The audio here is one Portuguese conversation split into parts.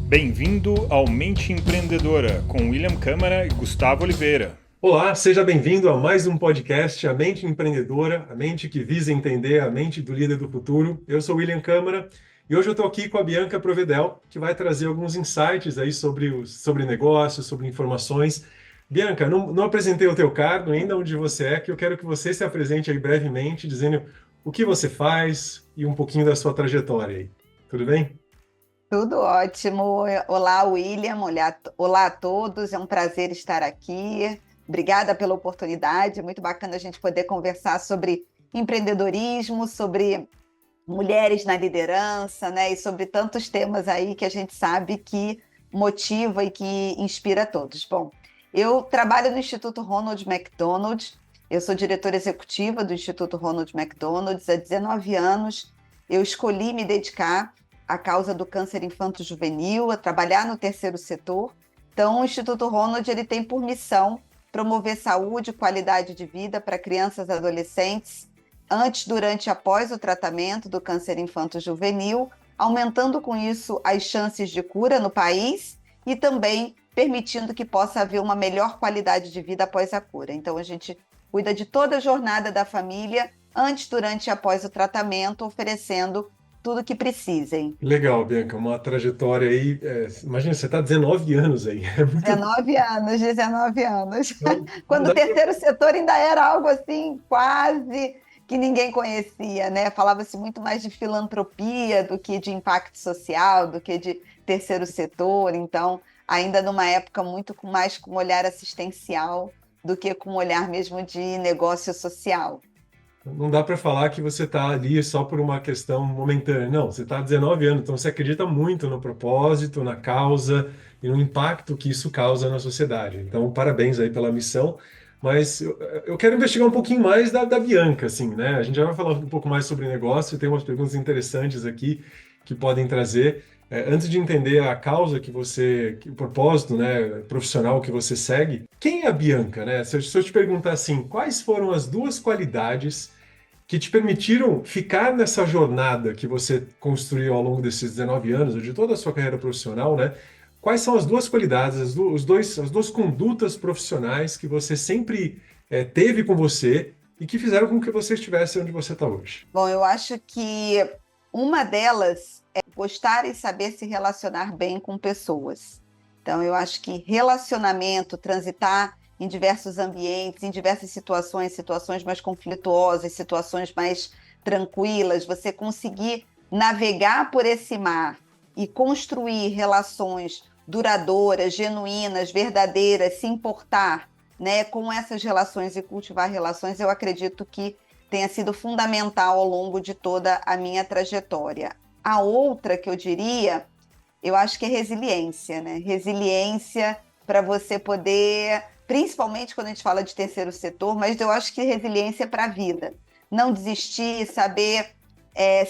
Bem-vindo ao Mente Empreendedora, com William Câmara e Gustavo Oliveira. Olá, seja bem-vindo a mais um podcast, A Mente Empreendedora, a mente que visa entender a mente do líder do futuro. Eu sou William Câmara e hoje eu estou aqui com a Bianca Provedel, que vai trazer alguns insights aí sobre negócios, sobre informações. Bianca, não apresentei o teu cargo ainda, onde você é, que eu quero que você se apresente aí brevemente, dizendo o que você faz e um pouquinho da sua trajetória aí. Tudo bem? Tudo ótimo. Olá, William. Olá a todos. É um prazer estar aqui. Obrigada pela oportunidade. É muito bacana a gente poder conversar sobre empreendedorismo, sobre mulheres na liderança, né? E sobre tantos temas aí que a gente sabe que motiva e que inspira todos. Bom, eu trabalho no Instituto Ronald McDonald. Eu sou diretora executiva do Instituto Ronald McDonald há 19 anos. Eu escolhi me dedicar à causa do câncer infanto-juvenil, a trabalhar no terceiro setor. Então, o Instituto Ronald ele tem por missão promover saúde e qualidade de vida para crianças e adolescentes antes, durante e após o tratamento do câncer infanto-juvenil, aumentando com isso as chances de cura no país e também permitindo que possa haver uma melhor qualidade de vida após a cura. Então, a gente cuida de toda a jornada da família antes, durante e após o tratamento, oferecendo tudo que precisem. Legal, Bianca, uma trajetória aí. Imagina, você está 19 anos aí. É muito 19 anos, 19 anos. Não Quando o dá pra... terceiro setor ainda era algo assim, quase que ninguém conhecia, né? Falava-se muito mais de filantropia do que de impacto social, do que de terceiro setor. Então, ainda numa época muito mais com olhar assistencial do que com olhar mesmo de negócio social. Não dá para falar que você está ali só por uma questão momentânea. Não, você está há 19 anos, então você acredita muito no propósito, na causa e no impacto que isso causa na sociedade. Então, parabéns aí pela missão. Mas eu quero investigar um pouquinho mais da Bianca, assim, né? A gente já vai falar um pouco mais sobre negócio, tem umas perguntas interessantes aqui que podem trazer. Antes de entender a causa o propósito, né, profissional que você segue, quem é a Bianca, né? Se eu te perguntar assim, quais foram as duas qualidades que te permitiram ficar nessa jornada que você construiu ao longo desses 19 anos, ou de toda a sua carreira profissional, né? Quais são as duas qualidades, as duas condutas profissionais que você sempre teve com você e que fizeram com que você estivesse onde você está hoje? Bom, eu acho que uma delas é gostar e saber se relacionar bem com pessoas. Então, eu acho que relacionamento, transitar em diversos ambientes, em diversas situações, situações mais conflituosas, situações mais tranquilas, você conseguir navegar por esse mar e construir relações duradouras, genuínas, verdadeiras, se importar, né, com essas relações e cultivar relações, eu acredito que tenha sido fundamental ao longo de toda a minha trajetória. A outra que eu diria, eu acho que é resiliência, né? Resiliência para você poder, principalmente quando a gente fala de terceiro setor, mas eu acho que resiliência para a vida. Não desistir, saber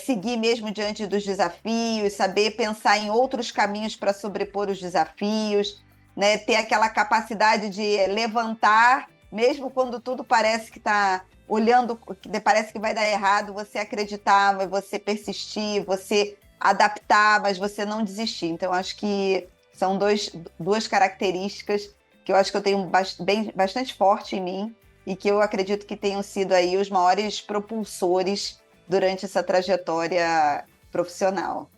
seguir mesmo diante dos desafios, saber pensar em outros caminhos para sobrepor os desafios, né? Ter aquela capacidade de levantar, mesmo quando tudo parece que está olhando, parece que vai dar errado, você acreditar, você persistir, você adaptar, mas você não desistir. Então, acho que são duas características que eu acho que eu tenho bastante forte em mim e que eu acredito que tenham sido aí os maiores propulsores durante essa trajetória profissional.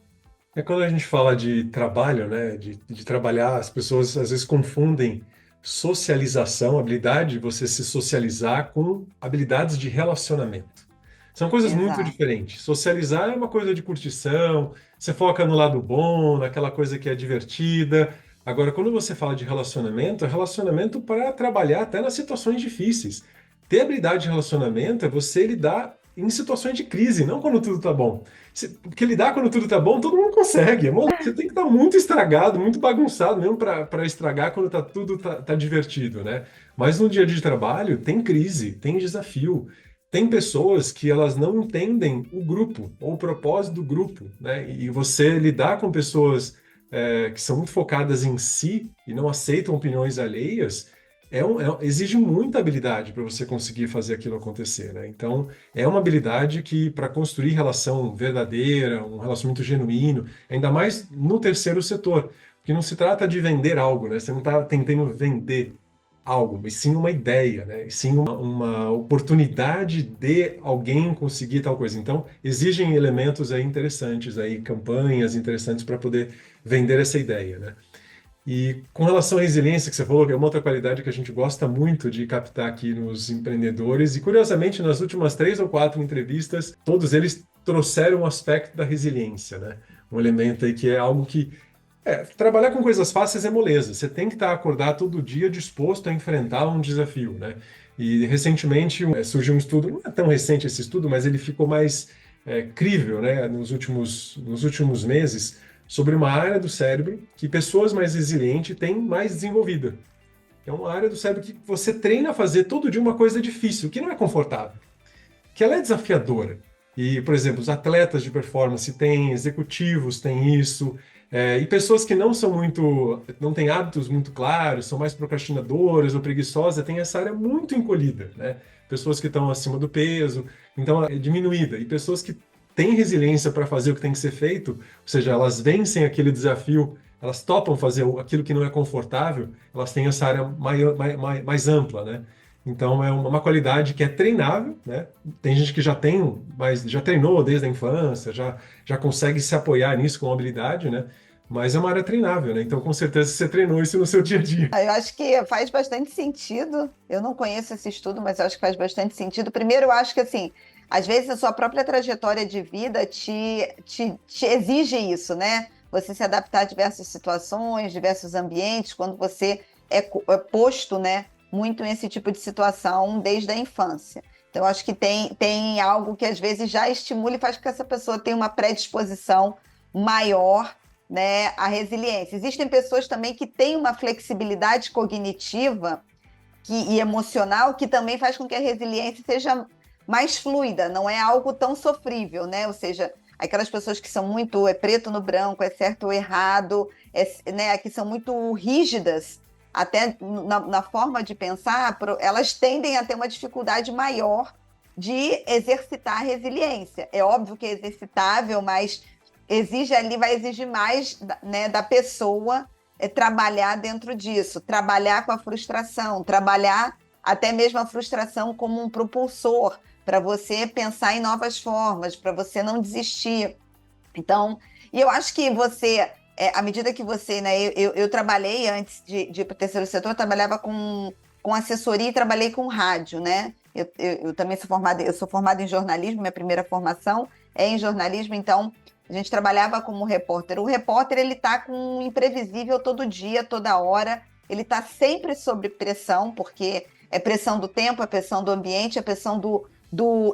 Quando a gente fala de trabalho, né, de trabalhar, as pessoas às vezes confundem socialização, habilidade de você se socializar com habilidades de relacionamento. São coisas muito Exato. diferentes. Socializar é uma coisa de curtição, você foca no lado bom, naquela coisa que é divertida. Agora, quando você fala de relacionamento, é relacionamento para trabalhar até nas situações difíceis. Ter habilidade de relacionamento é você lidar em situações de crise, não quando tudo tá bom. Porque lidar quando tudo tá bom, todo mundo consegue. Você tem que estar muito estragado, muito bagunçado mesmo para estragar quando tudo tá divertido, né? Mas no dia a dia de trabalho tem crise, tem desafio. Tem pessoas que elas não entendem o grupo ou o propósito do grupo, né? E você lidar com pessoas que são muito focadas em si e não aceitam opiniões alheias exige muita habilidade para você conseguir fazer aquilo acontecer, né? Então, é uma habilidade que, para construir relação verdadeira, um relacionamento genuíno, ainda mais no terceiro setor, que não se trata de vender algo, né? Você não está tentando vender algo, e sim uma ideia, né? E sim uma oportunidade de alguém conseguir tal coisa. Então, exigem elementos aí interessantes, aí, campanhas interessantes para poder vender essa ideia, né? E com relação à resiliência que você falou, que é uma outra qualidade que a gente gosta muito de captar aqui nos empreendedores, e curiosamente, nas últimas 3 ou 4 entrevistas, todos eles trouxeram o aspecto da resiliência, né? Um elemento aí que é algo que trabalhar com coisas fáceis é moleza. Você tem que estar acordado todo dia disposto a enfrentar um desafio, né? E recentemente surgiu um estudo, não é tão recente esse estudo, mas ele ficou mais crível, né? Nos últimos meses, sobre uma área do cérebro que pessoas mais resilientes têm mais desenvolvida. É uma área do cérebro que você treina a fazer todo dia uma coisa difícil, que não é confortável, que ela é desafiadora. E, por exemplo, os atletas de performance têm, executivos têm isso, e pessoas que não têm hábitos muito claros, são mais procrastinadoras ou preguiçosas, têm essa área muito encolhida, né? Pessoas que estão acima do peso, então é diminuída. E pessoas que têm resiliência para fazer o que tem que ser feito, ou seja, elas vencem aquele desafio, elas topam fazer aquilo que não é confortável, elas têm essa área mais ampla, né? Então é uma qualidade que é treinável, né? Tem gente que já tem, mas já treinou desde a infância, já consegue se apoiar nisso com habilidade, né? Mas é uma área treinável, né? Então com certeza você treinou isso no seu dia a dia. Eu acho que faz bastante sentido. Eu não conheço esse estudo, mas eu acho que faz bastante sentido. Primeiro, eu acho que assim, às vezes a sua própria trajetória de vida te exige isso, né? Você se adaptar a diversas situações, diversos ambientes, quando você é posto, né, muito nesse tipo de situação desde a infância. Então, eu acho que tem algo que às vezes já estimula e faz com que essa pessoa tenha uma predisposição maior, né, à resiliência. Existem pessoas também que têm uma flexibilidade cognitiva e emocional que também faz com que a resiliência seja mais fluida, não é algo tão sofrível, né? Ou seja, aquelas pessoas que são muito preto no branco, é certo ou errado, né, que são muito rígidas, até na forma de pensar, elas tendem a ter uma dificuldade maior de exercitar a resiliência. É óbvio que é exercitável, mas vai exigir mais, né, da pessoa trabalhar dentro disso, trabalhar com a frustração, trabalhar até mesmo a frustração como um propulsor para você pensar em novas formas, para você não desistir. Então, e eu acho que você, à medida que você, né, eu trabalhei antes de ir para o terceiro setor, eu trabalhava com assessoria e trabalhei com rádio, né? Eu também sou formada em jornalismo, minha primeira formação é em jornalismo, então a gente trabalhava como repórter. O repórter, ele está com um imprevisível todo dia, toda hora, ele está sempre sob pressão, porque é pressão do tempo, é pressão do ambiente, é pressão do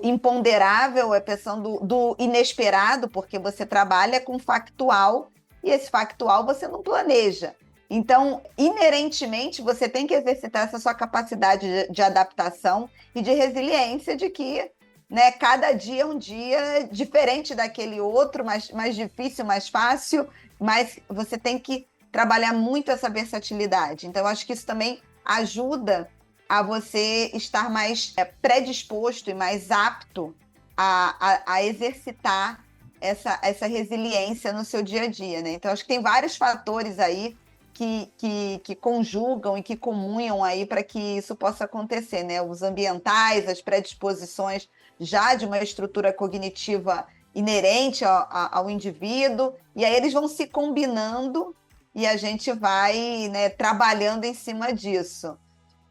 imponderável, é pressão do inesperado, porque você trabalha com factual, e esse factual você não planeja. Então, inerentemente, você tem que exercitar essa sua capacidade de adaptação e de resiliência de que, né, cada dia é um dia diferente daquele outro, mais difícil, mais fácil, mas você tem que trabalhar muito essa versatilidade. Então, eu acho que isso também ajuda a você estar mais predisposto e mais apto a exercitar essa resiliência no seu dia a dia, né? Então, acho que tem vários fatores aí que conjugam e que comunham aí para que isso possa acontecer, né? Os ambientais, as predisposições já de uma estrutura cognitiva inerente ao indivíduo, e aí eles vão se combinando e a gente vai, né, trabalhando em cima disso.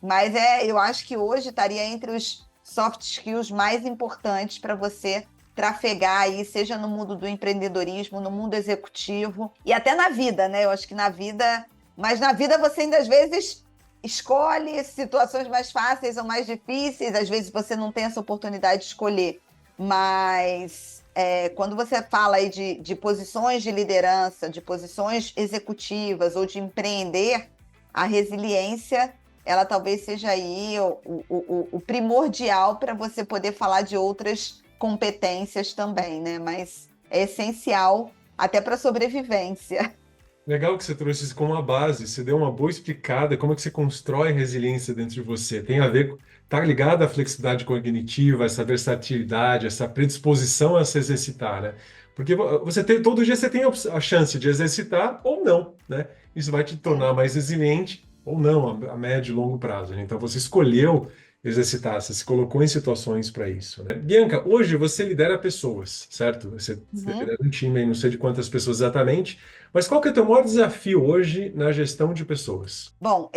Mas eu acho que hoje estaria entre os soft skills mais importantes para você trafegar aí, seja no mundo do empreendedorismo, no mundo executivo e até na vida, né? Eu acho que na vida, mas na vida você ainda às vezes escolhe situações mais fáceis ou mais difíceis, às vezes você não tem essa oportunidade de escolher, mas quando você fala aí de posições de liderança, de posições executivas ou de empreender, a resiliência ela talvez seja aí o primordial para você poder falar de outras competências também, né? Mas é essencial até para a sobrevivência. Legal que você trouxe isso como uma base, você deu uma boa explicada como é que você constrói resiliência dentro de você. Tem a ver, tá ligado à flexibilidade cognitiva, essa versatilidade, essa predisposição a se exercitar, né? Porque todo dia você tem a chance de exercitar ou não, né? Isso vai te tornar mais resiliente ou não a médio e longo prazo, né? Então você escolheu exercitar, você se colocou em situações para isso, né? Bianca, hoje você lidera pessoas, certo? Você Uhum. lidera um time aí, não sei de quantas pessoas exatamente, mas qual que é o teu maior desafio hoje na gestão de pessoas? Bom,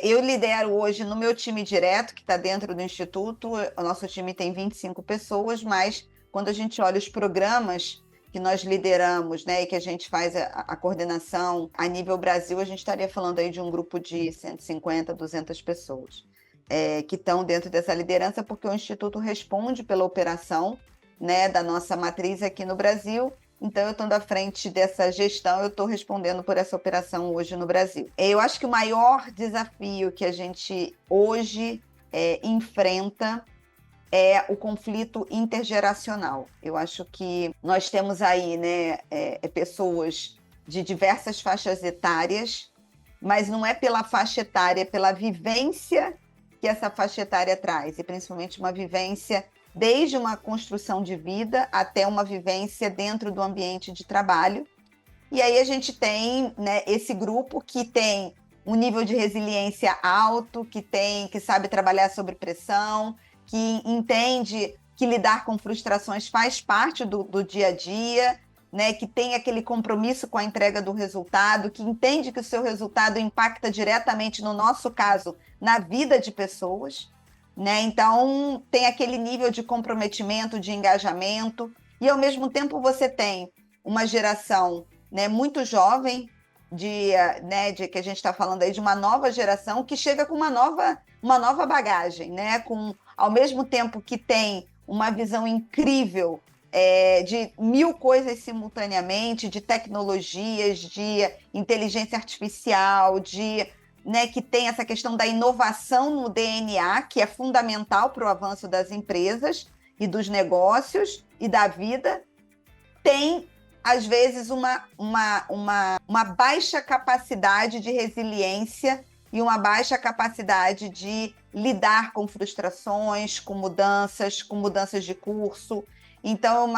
eu lidero hoje no meu time direto, que está dentro do Instituto. O nosso time tem 25 pessoas, mas quando a gente olha os programas que nós lideramos, né, e que a gente faz a coordenação a nível Brasil, a gente estaria falando aí de um grupo de 150, 200 pessoas, que estão dentro dessa liderança, porque o Instituto responde pela operação, né, da nossa matriz aqui no Brasil. Então, eu estando à frente dessa gestão, eu estou respondendo por essa operação hoje no Brasil. Eu acho que o maior desafio que a gente hoje enfrenta é o conflito intergeracional. Eu acho que nós temos aí, né, pessoas de diversas faixas etárias, mas não é pela faixa etária, é pela vivência que essa faixa etária traz, e principalmente uma vivência desde uma construção de vida até uma vivência dentro do ambiente de trabalho. E aí a gente tem, né, esse grupo que tem um nível de resiliência alto, que sabe trabalhar sob pressão, que entende que lidar com frustrações faz parte do dia a dia, né, que tem aquele compromisso com a entrega do resultado, que entende que o seu resultado impacta diretamente, no nosso caso, na vida de pessoas, né? Então, tem aquele nível de comprometimento, de engajamento, e ao mesmo tempo você tem uma geração, né, muito jovem, que a gente está falando aí de uma nova geração que chega com uma nova bagagem, né? Ao mesmo tempo que tem uma visão incrível de mil coisas simultaneamente, de tecnologias, de inteligência artificial, né, que tem essa questão da inovação no DNA, que é fundamental para o avanço das empresas e dos negócios e da vida, tem, às vezes, uma baixa capacidade de resiliência e uma baixa capacidade de lidar com frustrações, com mudanças de curso. Então,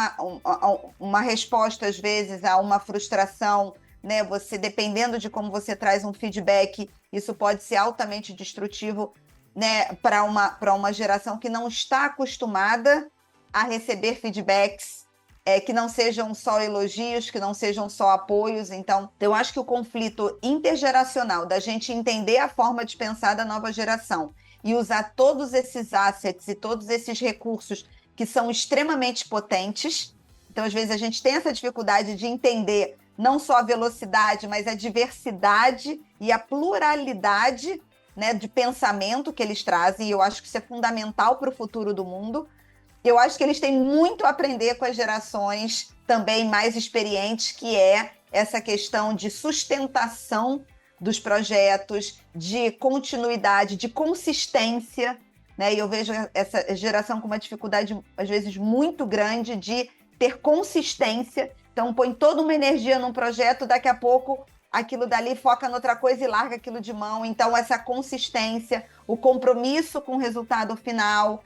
uma resposta, às vezes, a uma frustração, né? Você, dependendo de como você traz um feedback, isso pode ser altamente destrutivo, né, para uma geração que não está acostumada a receber feedbacks que não sejam só elogios, que não sejam só apoios. Então, eu acho que o conflito intergeracional, da gente entender a forma de pensar da nova geração e usar todos esses assets e todos esses recursos que são extremamente potentes. Então, às vezes, a gente tem essa dificuldade de entender não só a velocidade, mas a diversidade e a pluralidade, né, de pensamento que eles trazem, e eu acho que isso é fundamental para o futuro do mundo. Eu acho que eles têm muito a aprender com as gerações também mais experientes, que é essa questão de sustentação dos projetos, de continuidade, de consistência, né? E eu vejo essa geração com uma dificuldade, às vezes, muito grande de ter consistência. Então, põe toda uma energia num projeto, daqui a pouco aquilo dali foca noutra coisa e larga aquilo de mão. Então, essa consistência, o compromisso com o resultado final,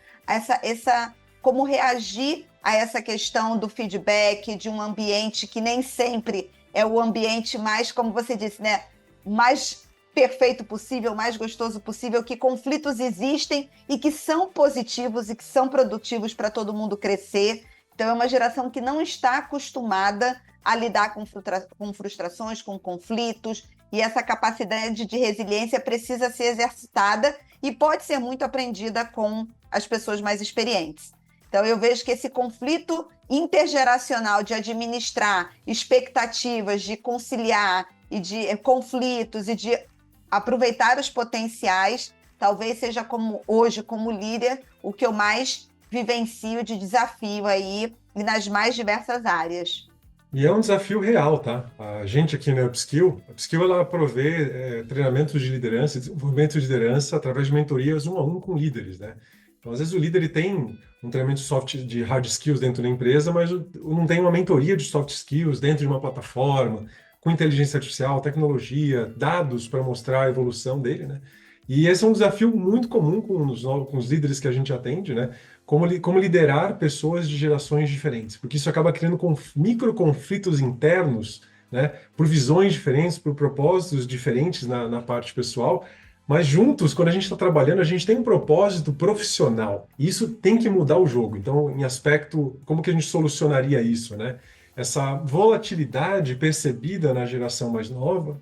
como reagir a essa questão do feedback, de um ambiente que nem sempre é o ambiente mais, como você disse, né, mais perfeito possível, mais gostoso possível, que conflitos existem e que são positivos e que são produtivos para todo mundo crescer. Então, é uma geração que não está acostumada a lidar com frustrações, com conflitos, e essa capacidade de resiliência precisa ser exercitada e pode ser muito aprendida com as pessoas mais experientes. Então, eu vejo que esse conflito intergeracional de administrar expectativas, de conciliar e de conflitos e de aproveitar os potenciais, talvez seja hoje, como líder, o que eu mais vivencio de desafio aí nas mais diversas áreas. E é um desafio real, tá? A gente aqui na Upskill, a Upskill ela provê treinamentos de liderança, desenvolvimento de liderança através de mentorias 1-a-1 com líderes, né? Então, às vezes o líder ele tem um treinamento de hard skills dentro da empresa, mas não tem uma mentoria de soft skills dentro de uma plataforma, com inteligência artificial, tecnologia, dados para mostrar a evolução dele, né? E esse é um desafio muito comum com os líderes que a gente atende, né? como liderar pessoas de gerações diferentes, porque isso acaba criando micro conflitos internos, né, por visões diferentes, por propósitos diferentes na parte pessoal, mas juntos, quando a gente está trabalhando, a gente tem um propósito profissional. E isso tem que mudar o jogo. Então, em aspecto, como que a gente solucionaria isso, né? Essa volatilidade percebida na geração mais nova,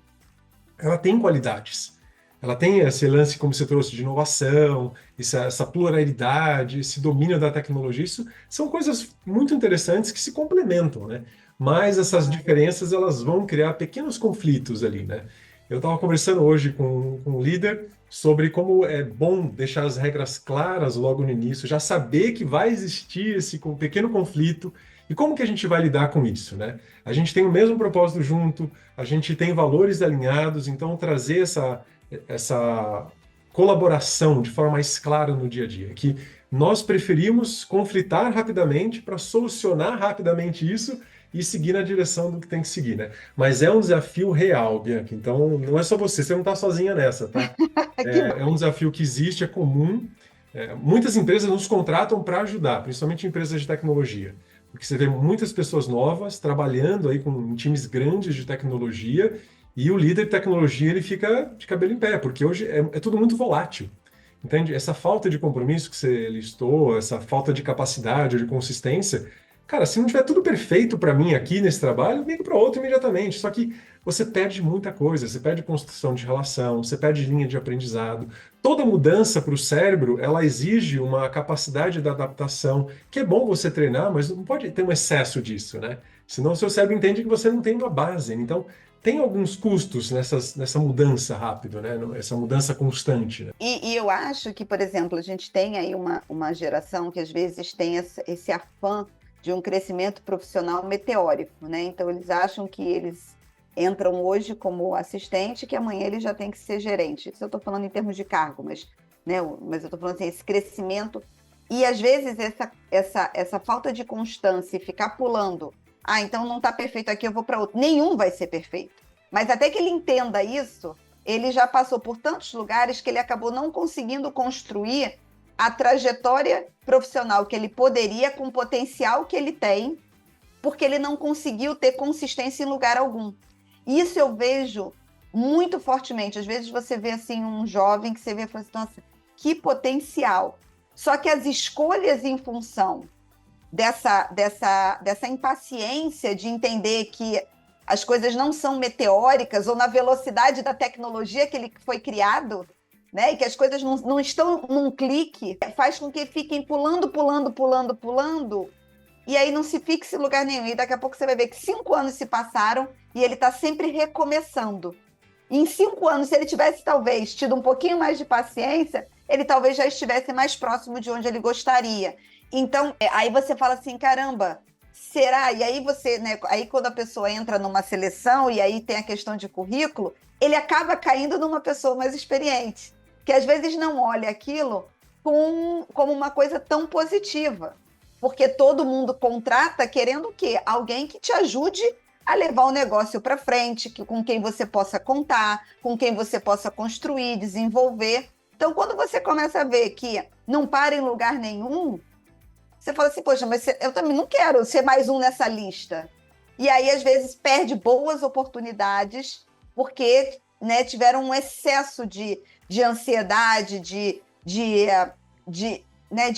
ela tem qualidades. Ela tem esse lance, como você trouxe, de inovação, essa pluralidade, esse domínio da tecnologia. Isso são coisas muito interessantes que se complementam, né? Mas essas diferenças, elas vão criar pequenos conflitos ali, né? Eu estava conversando hoje com um líder sobre como é bom deixar as regras claras logo no início, já saber que vai existir esse pequeno conflito e como que a gente vai lidar com isso, né? A gente tem o mesmo propósito junto, a gente tem valores alinhados, então trazer essa colaboração de forma mais clara no dia a dia, que nós preferimos conflitar rapidamente para solucionar rapidamente isso e seguir na direção do que tem que seguir, né? Mas é um desafio real, Bianca, então não é só você não está sozinha nessa, tá? Que bom. É um desafio que existe, é comum. Muitas empresas nos contratam para ajudar, principalmente empresas de tecnologia, porque você vê muitas pessoas novas trabalhando aí com times grandes de tecnologia e o líder de tecnologia ele fica de cabelo em pé, porque hoje é tudo muito volátil. Entende? Essa falta de compromisso que você listou, essa falta de capacidade, de consistência, cara, se não tiver tudo perfeito para mim aqui nesse trabalho, eu migo para outro imediatamente. Só que você perde muita coisa, você perde construção de relação, você perde linha de aprendizado. Toda mudança para o cérebro, ela exige uma capacidade de adaptação, que é bom você treinar, mas não pode ter um excesso disso, né? Senão o seu cérebro entende que você não tem uma base. Então, tem alguns custos nessa mudança rápida, né? Essa mudança constante, né? E eu acho que, por exemplo, a gente tem aí uma geração que às vezes tem esse afã de um crescimento profissional meteórico, né? Então, eles acham que eles entram hoje como assistente, que amanhã ele já tem que ser gerente. Isso eu estou falando em termos de cargo, né? Mas eu estou falando assim, esse crescimento. E, às vezes, essa falta de constância e ficar pulando, então não está perfeito aqui, eu vou para outro. Nenhum vai ser perfeito. Mas até que ele entenda isso, ele já passou por tantos lugares que ele acabou não conseguindo construir a trajetória profissional que ele poderia, com o potencial que ele tem, porque ele não conseguiu ter consistência em lugar algum. Isso eu vejo muito fortemente. Às vezes você vê assim um jovem que você vê e fala assim, nossa, que potencial. Só que as escolhas em função dessa impaciência de entender que as coisas não são meteóricas ou na velocidade da tecnologia que ele foi criado, né? E que as coisas não estão num clique, faz com que fiquem pulando, e aí não se fixe em lugar nenhum. E daqui a pouco você vai ver que 5 anos se passaram e ele está sempre recomeçando. E em 5 anos, se ele tivesse talvez tido um pouquinho mais de paciência, ele talvez já estivesse mais próximo de onde ele gostaria. Então, aí você fala assim, caramba, será? E aí você, né? Aí quando a pessoa entra numa seleção e aí tem a questão de currículo, ele acaba caindo numa pessoa mais experiente, que às vezes não olha aquilo como uma coisa tão positiva, porque todo mundo contrata querendo o quê? Alguém que te ajude a levar o negócio para frente, com quem você possa contar, com quem você possa construir, desenvolver. Então, quando você começa a ver que não para em lugar nenhum, você fala assim, poxa, mas eu também não quero ser mais um nessa lista. E aí, às vezes, perde boas oportunidades porque, né, tiveram um excesso de ansiedade, de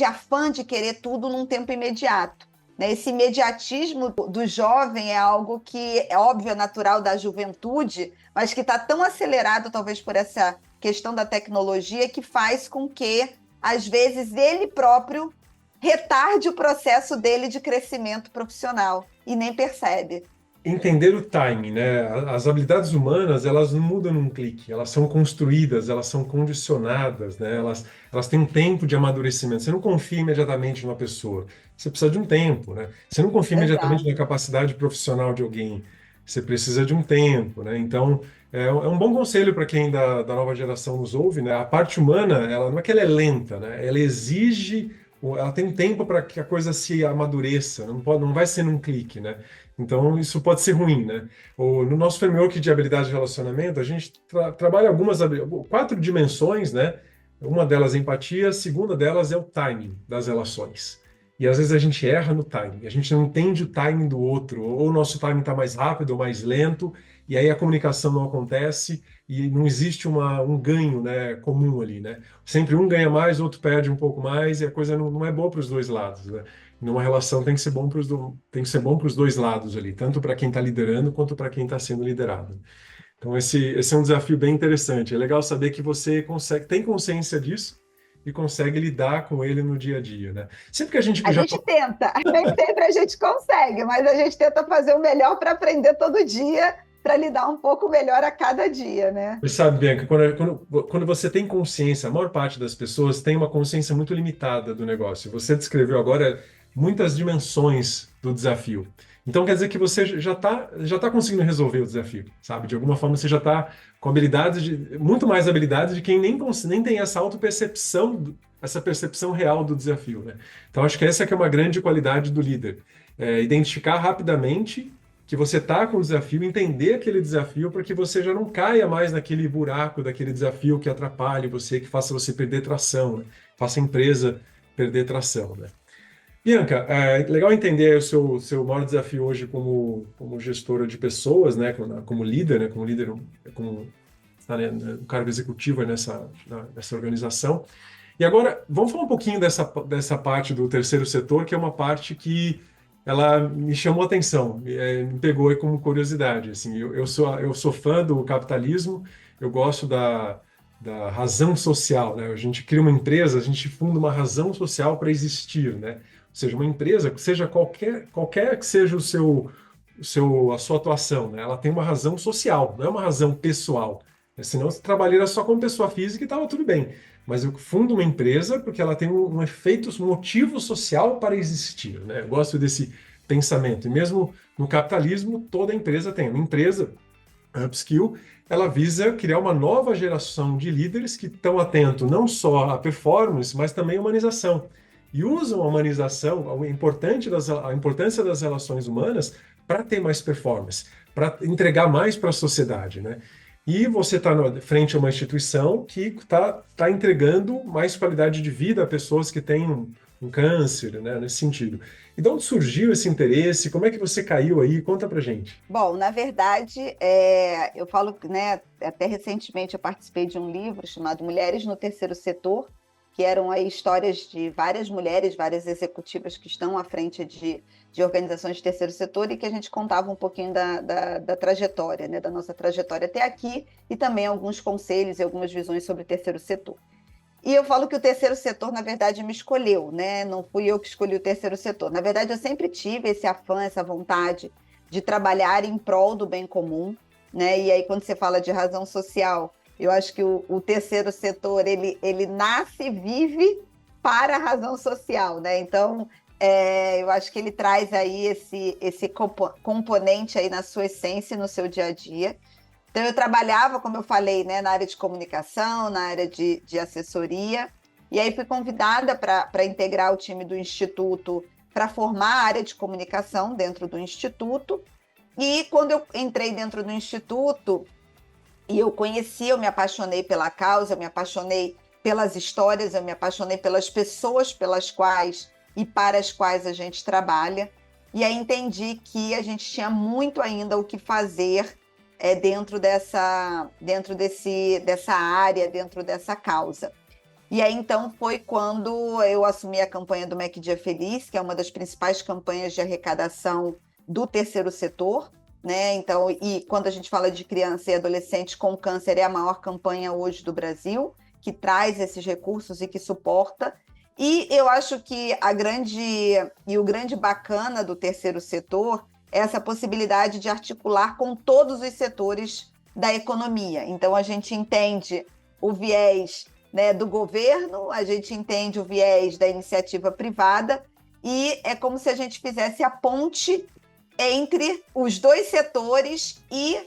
afã de querer tudo num tempo imediato. Né? Esse imediatismo do jovem é algo que é óbvio, é natural da juventude, mas que está tão acelerado, talvez, por essa questão da tecnologia, que faz com que, às vezes, ele próprio retarde o processo dele de crescimento profissional e nem percebe. Entender o timing, né? As habilidades humanas, elas não mudam num clique, elas são construídas, elas são condicionadas, né? Elas têm um tempo de amadurecimento. Você não confia imediatamente numa pessoa, você precisa de um tempo, né? Você não confia imediatamente na capacidade profissional de alguém, você precisa de um tempo, né? Então, é um bom conselho para quem da nova geração nos ouve, né? A parte humana, ela não é que ela é lenta, né? Ela exige, ela tem um tempo para que a coisa se amadureça, não vai ser num clique, né? Então, isso pode ser ruim, né? No nosso framework de habilidade de relacionamento, a gente trabalha algumas 4 dimensões, né? Uma delas é empatia, a segunda delas é o timing das relações. E às vezes a gente erra no timing, a gente não entende o timing do outro, ou o nosso timing está mais rápido ou mais lento, e aí a comunicação não acontece e não existe um ganho, né, comum ali, né? Sempre um ganha mais, o outro perde um pouco mais, e a coisa não é boa para os dois lados, né? Numa relação tem que ser bom tem que ser bom para os dois lados ali, tanto para quem está liderando quanto para quem está sendo liderado. Então, esse é um desafio bem interessante. É legal saber que você tem consciência disso e consegue lidar com ele no dia a dia, né? Sempre que a gente A já... gente tenta, nem sempre a gente consegue, mas a gente tenta fazer o melhor para aprender todo dia, para lidar um pouco melhor a cada dia, né? Você sabe, Bianca, quando você tem consciência, a maior parte das pessoas tem uma consciência muito limitada do negócio. Você descreveu agora muitas dimensões do desafio. Então quer dizer que você já tá conseguindo resolver o desafio, sabe? De alguma forma você já está com muito mais habilidades de quem nem tem essa autopercepção, essa percepção real do desafio, né? Então acho que essa que é uma grande qualidade do líder. Identificar rapidamente que você está com o desafio, entender aquele desafio para que você já não caia mais naquele buraco daquele desafio que atrapalhe você, que faça você perder tração, né? Faça a empresa perder tração, né? Bianca, legal entender o seu maior desafio hoje como gestora de pessoas, né? Como líder, né? Como líder, como tá, né, no cargo executivo aí nessa organização. E agora, vamos falar um pouquinho dessa parte do terceiro setor, que é uma parte que ela me chamou a atenção, me pegou aí como curiosidade. Assim, eu sou fã do capitalismo, eu gosto da razão social, né? A gente cria uma empresa, a gente funda uma razão social para existir, né? Ou seja, uma empresa, seja qualquer que seja a sua atuação, né? Ela tem uma razão social, não é uma razão pessoal. Senão você trabalharia só como pessoa física e estava tudo bem. Mas eu fundo uma empresa porque ela tem um efeito, um motivo social para existir, né? Eu gosto desse pensamento. E mesmo no capitalismo, toda empresa tem. Uma empresa, upskill, ela visa criar uma nova geração de líderes que estão atentos não só à performance, mas também à humanização. E usam a humanização, a importância das relações humanas para ter mais performance, para entregar mais para a sociedade, né? E você está frente a uma instituição que está entregando mais qualidade de vida a pessoas que têm um câncer, né, nesse sentido. E de onde surgiu esse interesse? Como é que você caiu aí? Conta pra gente. Bom, na verdade, eu falo, né, até recentemente eu participei de um livro chamado Mulheres no Terceiro Setor, que eram aí histórias de várias mulheres, várias executivas que estão à frente de organizações de terceiro setor e que a gente contava um pouquinho da trajetória, né, da nossa trajetória até aqui e também alguns conselhos e algumas visões sobre o terceiro setor. E eu falo que o terceiro setor, na verdade, me escolheu, né? Não fui eu que escolhi o terceiro setor. Na verdade, eu sempre tive esse afã, essa vontade de trabalhar em prol do bem comum, né? E aí, quando você fala de razão social, eu acho que o terceiro setor, ele nasce e vive para a razão social, né? Então, eu acho que ele traz aí esse componente aí na sua essência, no seu dia a dia. Então, eu trabalhava, como eu falei, né, na área de comunicação, na área de assessoria, e aí fui convidada para integrar o time do Instituto para formar a área de comunicação dentro do Instituto. E quando eu entrei dentro do Instituto, e eu me apaixonei pela causa, eu me apaixonei pelas histórias, eu me apaixonei pelas pessoas pelas quais e para as quais a gente trabalha, e aí entendi que a gente tinha muito ainda o que fazer dentro dessa área, dentro dessa causa. E aí, então, foi quando eu assumi a campanha do Mac Dia Feliz, que é uma das principais campanhas de arrecadação do terceiro setor, né? Então, e quando a gente fala de criança e adolescente com câncer, é a maior campanha hoje do Brasil, que traz esses recursos e que suporta. E eu acho que o grande bacana do terceiro setor essa possibilidade de articular com todos os setores da economia. Então, a gente entende o viés, né, do governo, a gente entende o viés da iniciativa privada, e é como se a gente fizesse a ponte entre os dois setores e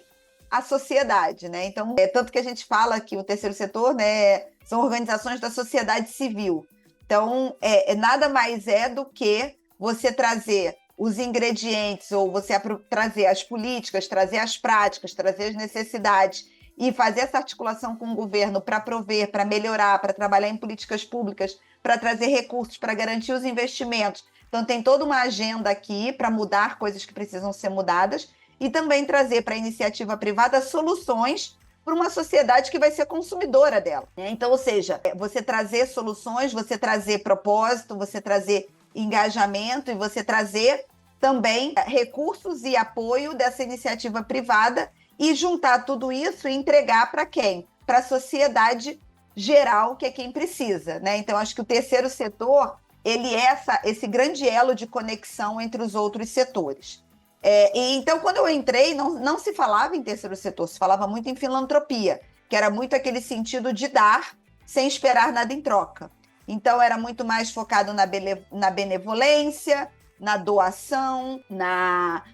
a sociedade, né? Então, tanto que a gente fala que o terceiro setor, né, são organizações da sociedade civil. Então, nada mais do que você trazer os ingredientes, ou você trazer as políticas, trazer as práticas, trazer as necessidades e fazer essa articulação com o governo para prover, para melhorar, para trabalhar em políticas públicas, para trazer recursos, para garantir os investimentos. Então, tem toda uma agenda aqui para mudar coisas que precisam ser mudadas e também trazer para a iniciativa privada soluções para uma sociedade que vai ser consumidora dela, né? Então, ou seja, você trazer soluções, você trazer propósito, você trazer engajamento e você trazer também recursos e apoio dessa iniciativa privada e juntar tudo isso e entregar para quem? Para a sociedade geral, que é quem precisa, né? Então, acho que o terceiro setor, ele é esse grande elo de conexão entre os outros setores. E então, quando eu entrei, não se falava em terceiro setor, se falava muito em filantropia, que era muito aquele sentido de dar sem esperar nada em troca. Então, era muito mais focado na benevolência, na doação, na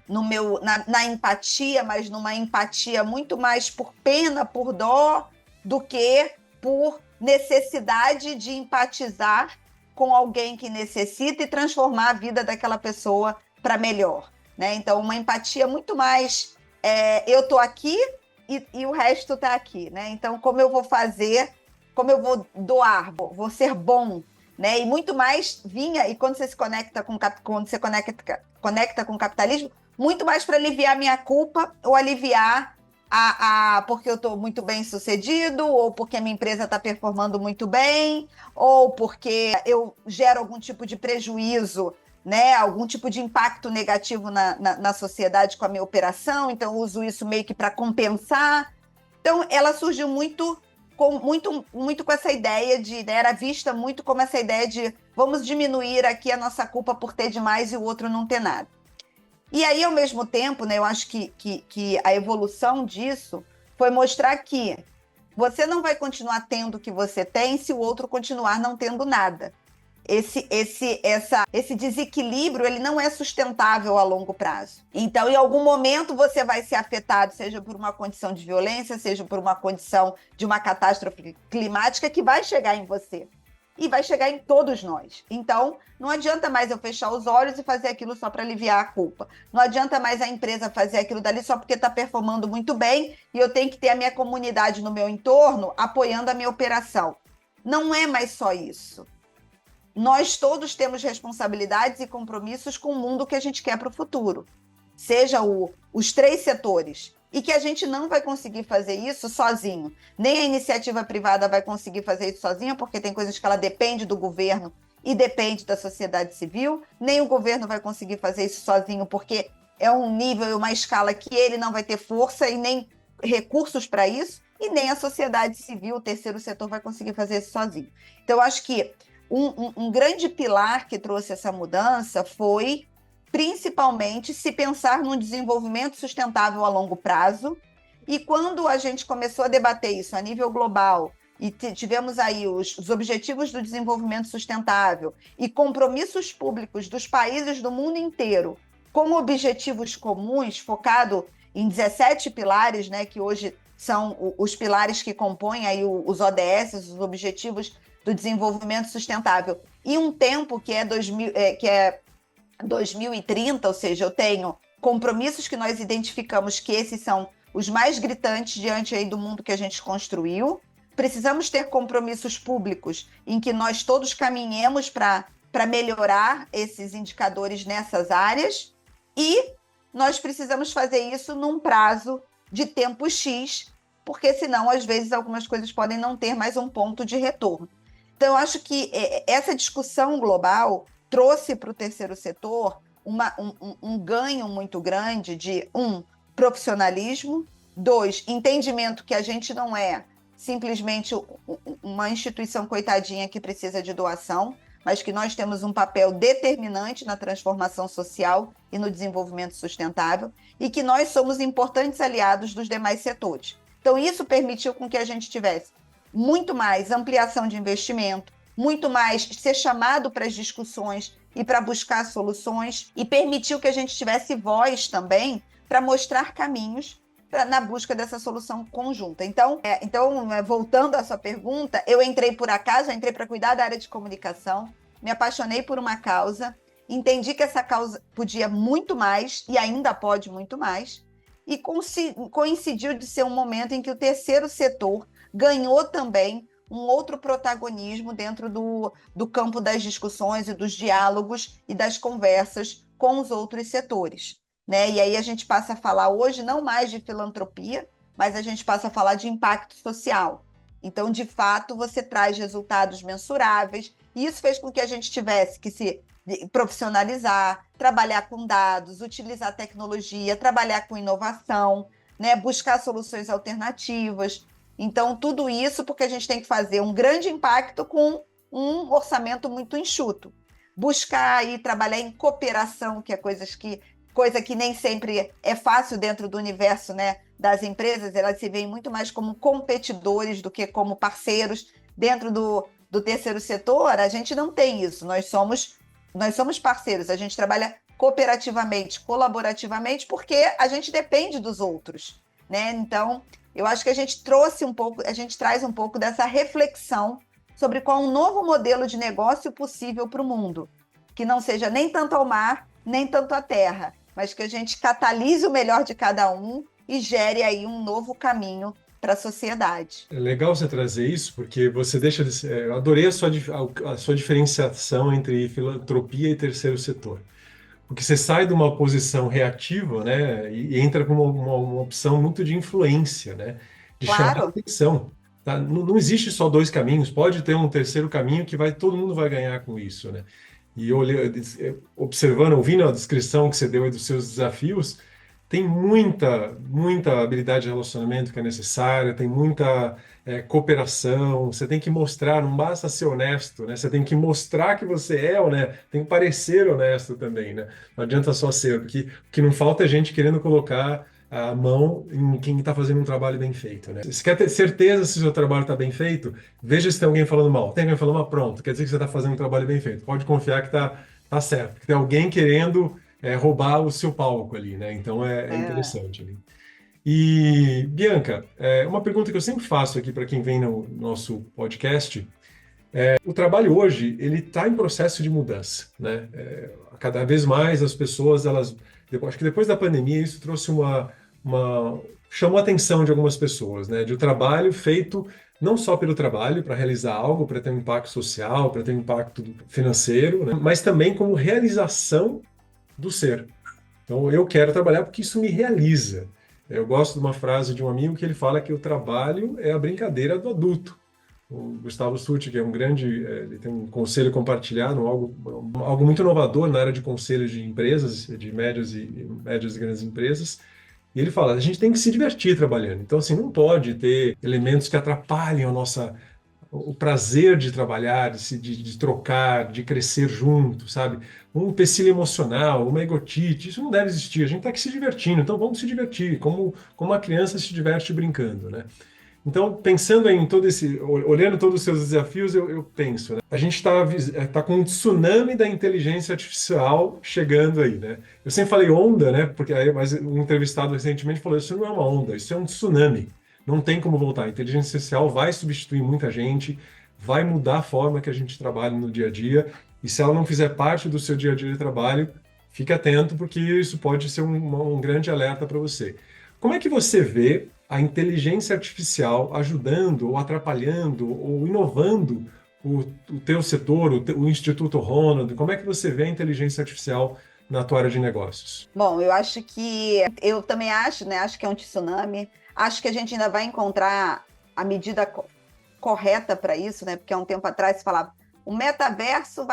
empatia, mas numa empatia muito mais por pena, por dó, do que por necessidade de empatizar com alguém que necessita e transformar a vida daquela pessoa para melhor, né? Então, uma empatia muito mais eu estou aqui e o resto está aqui, né? Então, como eu vou fazer, como eu vou doar, vou ser bom, né? E muito mais vinha, e quando você se conecta com conecta com o capitalismo, muito mais para aliviar a minha culpa ou aliviar porque eu estou muito bem sucedido, ou porque a minha empresa está performando muito bem, ou porque eu gero algum tipo de prejuízo, né? Algum tipo de impacto negativo na sociedade com a minha operação, então eu uso isso meio que para compensar. Então, ela surgiu muito com essa ideia de, né, era vista muito como essa ideia de vamos diminuir aqui a nossa culpa por ter demais e o outro não ter nada. E aí, ao mesmo tempo, né, eu acho que a evolução disso foi mostrar que você não vai continuar tendo o que você tem se o outro continuar não tendo nada. Esse desequilíbrio, ele não é sustentável a longo prazo. Então, em algum momento, você vai ser afetado, seja por uma condição de violência, seja por uma condição de uma catástrofe climática que vai chegar em você. E vai chegar em todos nós. Então, não adianta mais eu fechar os olhos e fazer aquilo só para aliviar a culpa. Não adianta mais a empresa fazer aquilo dali só porque está performando muito bem e eu tenho que ter a minha comunidade no meu entorno apoiando a minha operação. Não é mais só isso. Nós todos temos responsabilidades e compromissos com o mundo que a gente quer para o futuro. Seja os três setores. E que a gente não vai conseguir fazer isso sozinho. Nem a iniciativa privada vai conseguir fazer isso sozinha, porque tem coisas que ela depende do governo e depende da sociedade civil. Nem o governo vai conseguir fazer isso sozinho, porque é um nível e uma escala que ele não vai ter força e nem recursos para isso. E nem a sociedade civil, o terceiro setor, vai conseguir fazer isso sozinho. Então, eu acho que um grande pilar que trouxe essa mudança foi, principalmente, se pensar no desenvolvimento sustentável a longo prazo. E quando a gente começou a debater isso a nível global e tivemos aí os Objetivos do Desenvolvimento Sustentável e compromissos públicos dos países do mundo inteiro com objetivos comuns, focado em 17 pilares, né, que hoje são os pilares que compõem aí os ODS, os Objetivos do Desenvolvimento Sustentável, e um tempo que é 2030, ou seja, eu tenho compromissos que nós identificamos que esses são os mais gritantes diante aí do mundo que a gente construiu. Precisamos ter compromissos públicos em que nós todos caminhemos para melhorar esses indicadores nessas áreas, e nós precisamos fazer isso num prazo de tempo X, porque senão, às vezes, algumas coisas podem não ter mais um ponto de retorno. Então, eu acho que essa discussão global trouxe para o terceiro setor um ganho muito grande de, profissionalismo, 2, entendimento que a gente não é simplesmente uma instituição coitadinha que precisa de doação, mas que nós temos um papel determinante na transformação social e no desenvolvimento sustentável, e que nós somos importantes aliados dos demais setores. Então, isso permitiu com que a gente tivesse muito mais ampliação de investimento, muito mais ser chamado para as discussões e para buscar soluções, e permitiu que a gente tivesse voz também para mostrar caminhos na busca dessa solução conjunta. Então, voltando à sua pergunta, eu entrei por acaso, eu entrei para cuidar da área de comunicação, me apaixonei por uma causa, entendi que essa causa podia muito mais e ainda pode muito mais, e coincidiu de ser um momento em que o terceiro setor ganhou também um outro protagonismo dentro do campo das discussões e dos diálogos e das conversas com os outros setores, né? E aí a gente passa a falar hoje não mais de filantropia, mas a gente passa a falar de impacto social. Então, de fato, você traz resultados mensuráveis, e isso fez com que a gente tivesse que se profissionalizar, trabalhar com dados, utilizar tecnologia, trabalhar com inovação, né? Buscar soluções alternativas. Então, tudo isso porque a gente tem que fazer um grande impacto com um orçamento muito enxuto. Buscar e trabalhar em cooperação, que é coisa que nem sempre é fácil dentro do universo, né, das empresas, elas se veem muito mais como competidores do que como parceiros. Dentro do terceiro setor, a gente não tem isso, nós somos parceiros, a gente trabalha cooperativamente, colaborativamente, porque a gente depende dos outros, né? Então, eu acho que a gente traz um pouco dessa reflexão sobre qual um novo modelo de negócio possível para o mundo, que não seja nem tanto ao mar, nem tanto à terra, mas que a gente catalise o melhor de cada um e gere aí um novo caminho para a sociedade. É legal você trazer isso, porque você deixa de ser, eu adorei a sua diferenciação entre filantropia e terceiro setor. Porque você sai de uma posição reativa, né, e entra com uma opção muito de influência, né, de chamar a Claro. atenção. Tá? Não existe só dois caminhos, pode ter um terceiro caminho que todo mundo vai ganhar com isso, né? E observando, ouvindo a descrição que você deu aí dos seus desafios, tem muita habilidade de relacionamento que é necessária, tem muita cooperação, você tem que mostrar, não basta ser honesto, né? Você tem que mostrar que você é honesto, tem que parecer honesto também, né? Não adianta só ser, porque o que não falta é gente querendo colocar a mão em quem está fazendo um trabalho bem feito, né? Se quer ter certeza se o seu trabalho está bem feito, veja se tem alguém falando mal. Tem alguém falando mal, pronto, quer dizer que você está fazendo um trabalho bem feito. Pode confiar que tá certo, que tem alguém querendo roubar o seu palco ali, né? Então é interessante ali. E, Bianca, uma pergunta que eu sempre faço aqui para quem vem no nosso podcast, o trabalho hoje, ele está em processo de mudança, né? Cada vez mais as pessoas, acho que depois da pandemia, isso trouxe chamou a atenção de algumas pessoas, né? De o trabalho feito não só pelo trabalho, para realizar algo, para ter um impacto social, para ter um impacto financeiro, né? Mas também como realização do ser. Então, eu quero trabalhar porque isso me realiza. Eu gosto de uma frase de um amigo que ele fala que o trabalho é a brincadeira do adulto. O Gustavo Sutti, que é ele tem um conselho compartilhado, algo muito inovador na área de conselhos de empresas, de médias e grandes empresas. E ele fala, a gente tem que se divertir trabalhando. Então, assim, não pode ter elementos que atrapalhem o prazer de trabalhar, de trocar, de crescer junto, sabe? Um empecilho emocional, uma egotite, isso não deve existir. A gente está aqui se divertindo, então vamos se divertir, como uma criança se diverte brincando, né? Então, pensando em olhando todos os seus desafios, eu penso, né? A gente tá com um tsunami da inteligência artificial chegando aí, né? Eu sempre falei onda, né? Mas um entrevistado recentemente falou, isso não é uma onda, isso é um tsunami. Não tem como voltar. A inteligência artificial vai substituir muita gente, vai mudar a forma que a gente trabalha no dia a dia, e se ela não fizer parte do seu dia a dia de trabalho, fique atento, porque isso pode ser um grande alerta para você. Como é que você vê a inteligência artificial ajudando, ou atrapalhando, ou inovando o teu setor, o Instituto Ronald? Como é que você vê a inteligência artificial na tua área de negócios? Bom, eu também acho, né? Acho que é um tsunami. Acho que a gente ainda vai encontrar a medida correta para isso, né? Porque há um tempo atrás se falava, o metaverso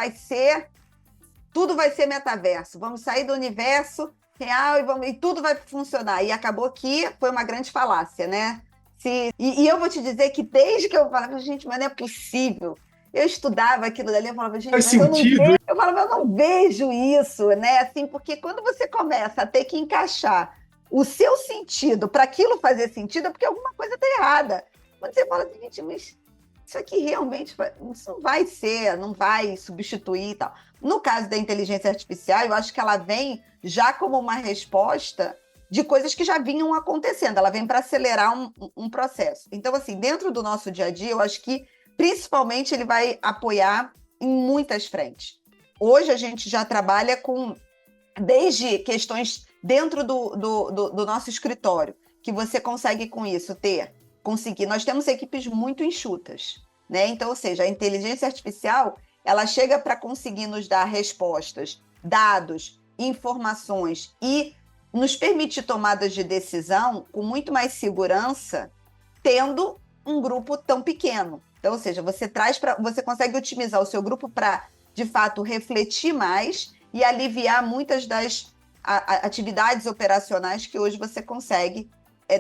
tudo vai ser metaverso. Vamos sair do universo real e tudo vai funcionar. E acabou que foi uma grande falácia, né? E eu vou te dizer que desde que eu falava, gente, mas não é possível. Eu estudava aquilo dali, eu falava, gente, Faz sentido. Eu falava, eu não vejo isso, né? Assim, porque quando você começa a ter que encaixar o seu sentido para aquilo fazer sentido, é porque alguma coisa está errada. Quando você fala assim, gente, mas isso aqui realmente isso não vai substituir e tal. No caso da inteligência artificial, eu acho que ela vem já como uma resposta de coisas que já vinham acontecendo. Ela vem para acelerar um processo. Então, assim, dentro do nosso dia a dia, eu acho que, principalmente, ele vai apoiar em muitas frentes. Hoje, a gente já trabalha desde questões dentro do nosso escritório, que você consegue com isso conseguir. Nós temos equipes muito enxutas, né? Então, ou seja, a inteligência artificial, ela chega para conseguir nos dar respostas, dados, informações e nos permitir tomadas de decisão com muito mais segurança, tendo um grupo tão pequeno. Então, ou seja, você consegue otimizar o seu grupo para, de fato, refletir mais e aliviar muitas das atividades operacionais que hoje você consegue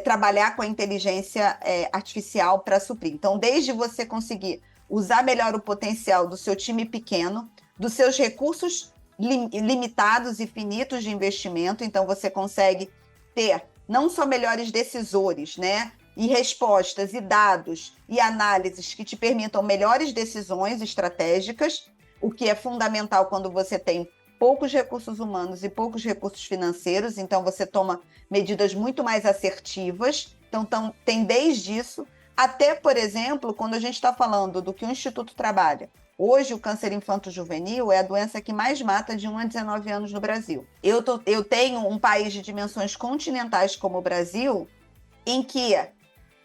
trabalhar com a inteligência artificial para suprir. Então, desde você conseguir usar melhor o potencial do seu time pequeno, dos seus recursos limitados e finitos de investimento, então você consegue ter não só melhores decisores, né, e respostas, e dados, e análises que te permitam melhores decisões estratégicas, o que é fundamental quando você tem poucos recursos humanos e poucos recursos financeiros, então você toma medidas muito mais assertivas. Então tem desde isso até, por exemplo, quando a gente está falando do que o Instituto trabalha. Hoje, o câncer infanto-juvenil é a doença que mais mata de 1 a 19 anos no Brasil. Eu tenho um país de dimensões continentais como o Brasil, em que,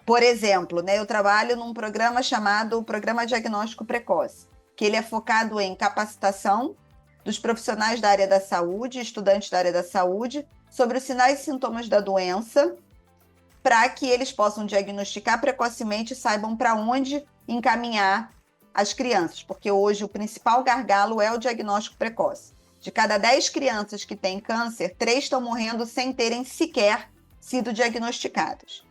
por exemplo, né, eu trabalho num programa chamado Programa Diagnóstico Precoce, que ele é focado em capacitação dos profissionais da área da saúde, estudantes da área da saúde, sobre os sinais e sintomas da doença, para que eles possam diagnosticar precocemente e saibam para onde encaminhar as crianças, porque hoje o principal gargalo é o diagnóstico precoce. De cada 10 crianças que têm câncer, 3 estão morrendo sem terem sequer sido diagnosticadas.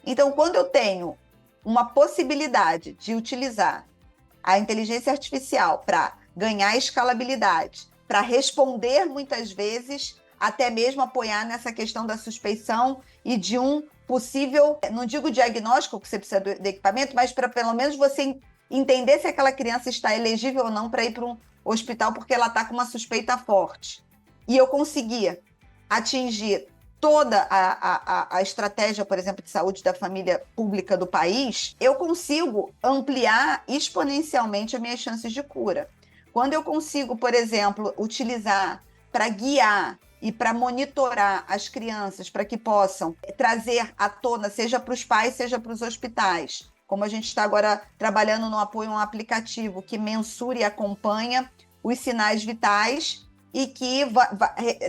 Então, quando eu tenho uma possibilidade de utilizar a inteligência artificial para ganhar escalabilidade, para responder muitas vezes, até mesmo apoiar nessa questão da suspeição e de um possível, não digo diagnóstico, que você precisa do equipamento, mas para pelo menos você entender se aquela criança está elegível ou não para ir para um hospital porque ela está com uma suspeita forte. E eu conseguia atingir toda a estratégia, por exemplo, de saúde da família pública do país, eu consigo ampliar exponencialmente as minhas chances de cura. Quando eu consigo, por exemplo, utilizar para guiar e para monitorar as crianças para que possam trazer à tona, seja para os pais, seja para os hospitais, como a gente está agora trabalhando no apoio a um aplicativo que mensura e acompanha os sinais vitais e que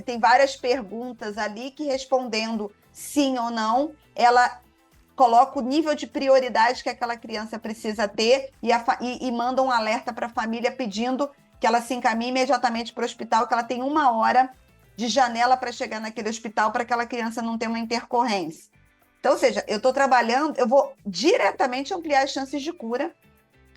tem várias perguntas ali que, respondendo sim ou não, ela coloca o nível de prioridade que aquela criança precisa ter e manda um alerta para a família pedindo que ela se encaminhe imediatamente para o hospital, que ela tem 1 hora de janela para chegar naquele hospital para aquela criança não ter uma intercorrência. Então, ou seja, eu estou trabalhando, eu vou diretamente ampliar as chances de cura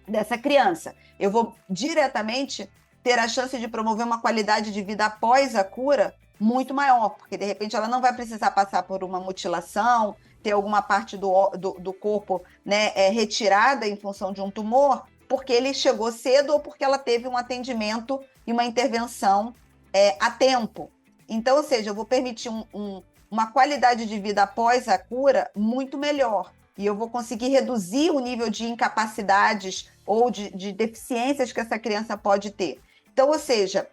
dessa criança. Eu vou diretamente ter a chance de promover uma qualidade de vida após a cura muito maior, porque de repente ela não vai precisar passar por uma mutilação, ter alguma parte do corpo, né, retirada em função de um tumor, porque ele chegou cedo ou porque ela teve um atendimento e uma intervenção a tempo. Então, ou seja, eu vou permitir uma qualidade de vida após a cura muito melhor. E eu vou conseguir reduzir o nível de incapacidades ou de deficiências que essa criança pode ter. Então, ou seja,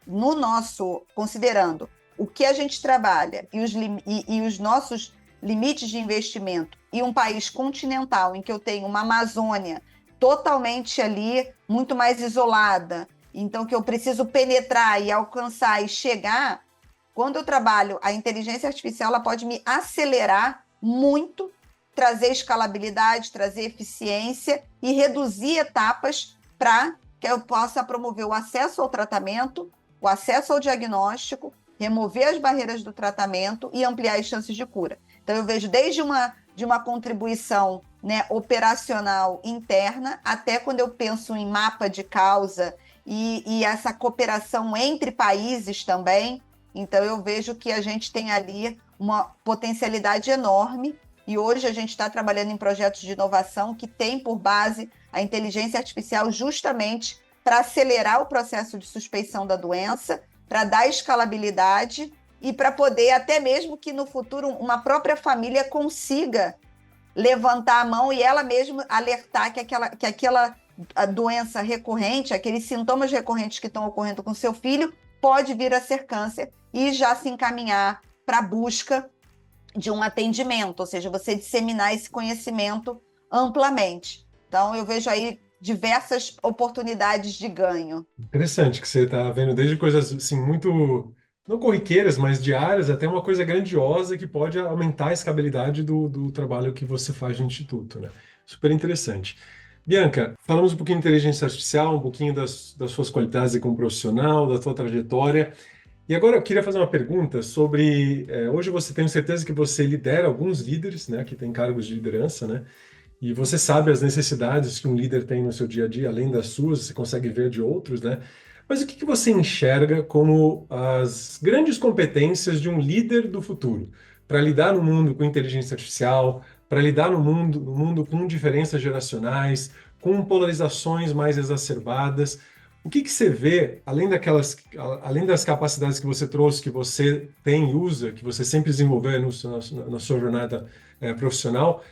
considerando o que a gente trabalha e os nossos limites de investimento e um país continental em que eu tenho uma Amazônia totalmente ali, muito mais isolada, então que eu preciso penetrar e alcançar e chegar. Quando eu trabalho a inteligência artificial, ela pode me acelerar muito, trazer escalabilidade, trazer eficiência e reduzir etapas para que eu possa promover o acesso ao tratamento, o acesso ao diagnóstico, remover as barreiras do tratamento e ampliar as chances de cura. Então, eu vejo desde uma contribuição, né, operacional interna, até quando eu penso em mapa de causa e essa cooperação entre países também. Então, eu vejo que a gente tem ali uma potencialidade enorme e hoje a gente está trabalhando em projetos de inovação que tem por base a inteligência artificial justamente para acelerar o processo de suspeição da doença, para dar escalabilidade e para poder até mesmo que no futuro uma própria família consiga levantar a mão e ela mesma alertar que aquela doença recorrente, aqueles sintomas recorrentes que estão ocorrendo com seu filho, pode vir a ser câncer e já se encaminhar para a busca de um atendimento, ou seja, você disseminar esse conhecimento amplamente. Então, eu vejo aí diversas oportunidades de ganho. Interessante que você está vendo desde coisas assim muito, não corriqueiras, mas diárias, até uma coisa grandiosa que pode aumentar a escalabilidade do trabalho que você faz no Instituto, né? Super interessante. Bianca, falamos um pouquinho de inteligência artificial, um pouquinho das suas qualidades como profissional, da sua trajetória. E agora eu queria fazer uma pergunta sobre, hoje você tem certeza que você lidera alguns líderes, né, que têm cargos de liderança, né? E você sabe as necessidades que um líder tem no seu dia a dia, além das suas, você consegue ver de outros, né? Mas o que que você enxerga como as grandes competências de um líder do futuro para lidar no mundo com inteligência artificial, para lidar no mundo com diferenças geracionais, com polarizações mais exacerbadas? O que que você vê, além das capacidades que você trouxe, que você tem e usa, que você sempre desenvolveu na sua jornada profissional?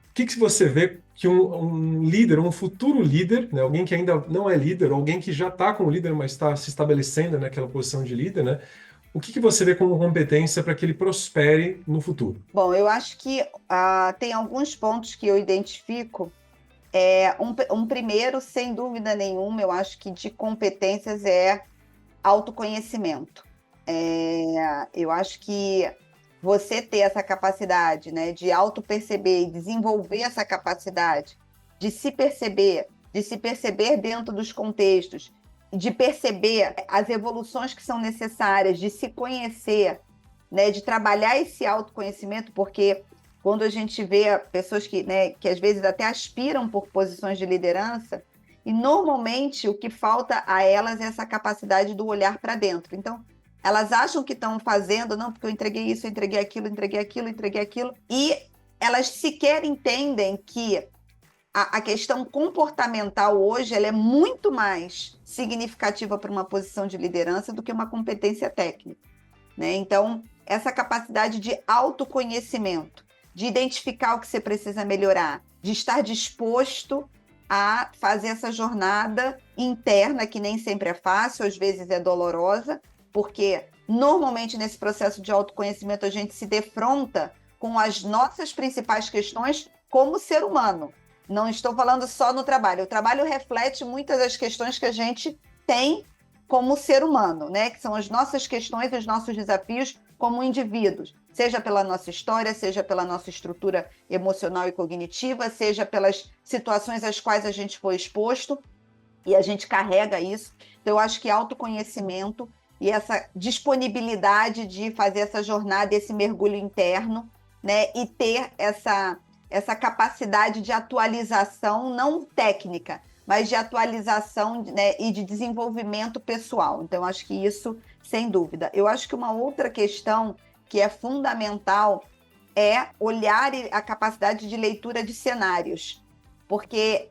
O que que você vê que um líder, um futuro líder, né, alguém que ainda não é líder, alguém que já está como líder, mas está se estabelecendo naquela posição de líder, né? O que que você vê como competência para que ele prospere no futuro? Bom, eu acho que tem alguns pontos que eu identifico. Um primeiro, sem dúvida nenhuma, eu acho que de competências é autoconhecimento. Eu acho que você ter essa capacidade, né, de auto-perceber e desenvolver essa capacidade de se perceber dentro dos contextos, de perceber as evoluções que são necessárias, de se conhecer, né, de trabalhar esse autoconhecimento, porque quando a gente vê pessoas que às vezes até aspiram por posições de liderança, e normalmente o que falta a elas é essa capacidade do olhar para dentro. Então, elas acham que estão fazendo, não, porque eu entreguei isso, eu entreguei aquilo, entreguei aquilo, entreguei aquilo, e elas sequer entendem que a questão comportamental hoje ela é muito mais significativa para uma posição de liderança do que uma competência técnica, né? Então, essa capacidade de autoconhecimento, de identificar o que você precisa melhorar, de estar disposto a fazer essa jornada interna, que nem sempre é fácil, às vezes é dolorosa, porque normalmente nesse processo de autoconhecimento a gente se defronta com as nossas principais questões como ser humano. Não estou falando só no trabalho. O trabalho reflete muitas das questões que a gente tem como ser humano, né? Que são as nossas questões, os nossos desafios como indivíduos, seja pela nossa história, seja pela nossa estrutura emocional e cognitiva, seja pelas situações às quais a gente foi exposto e a gente carrega isso. Então, eu acho que autoconhecimento e essa disponibilidade de fazer essa jornada, esse mergulho interno, né? E ter essa capacidade de atualização, não técnica, mas de atualização, né, e de desenvolvimento pessoal. Então, acho que isso, sem dúvida. Eu acho que uma outra questão que é fundamental é olhar a capacidade de leitura de cenários. Porque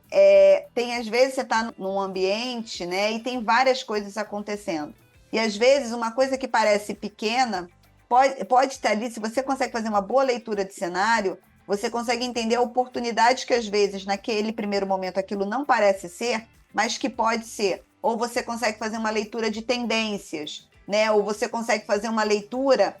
tem, às vezes, você está num ambiente, né, e tem várias coisas acontecendo. E, às vezes, uma coisa que parece pequena pode estar ali, se você consegue fazer uma boa leitura de cenário, você consegue entender a oportunidade que, às vezes, naquele primeiro momento, aquilo não parece ser, mas que pode ser. Ou você consegue fazer uma leitura de tendências, né? Ou você consegue fazer uma leitura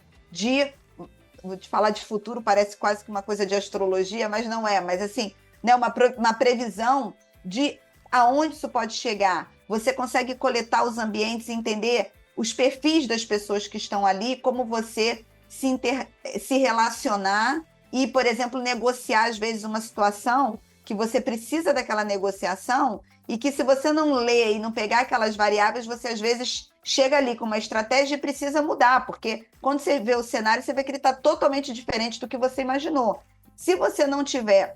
vou te falar de futuro, parece quase que uma coisa de astrologia, mas não é. Mas, assim, né? Uma previsão de aonde isso pode chegar. Você consegue coletar os ambientes e entender os perfis das pessoas que estão ali, como você se relacionar e, por exemplo, negociar, às vezes, uma situação que você precisa daquela negociação e que, se você não ler e não pegar aquelas variáveis, você, às vezes, chega ali com uma estratégia e precisa mudar, porque quando você vê o cenário, você vê que ele está totalmente diferente do que você imaginou. Se você não tiver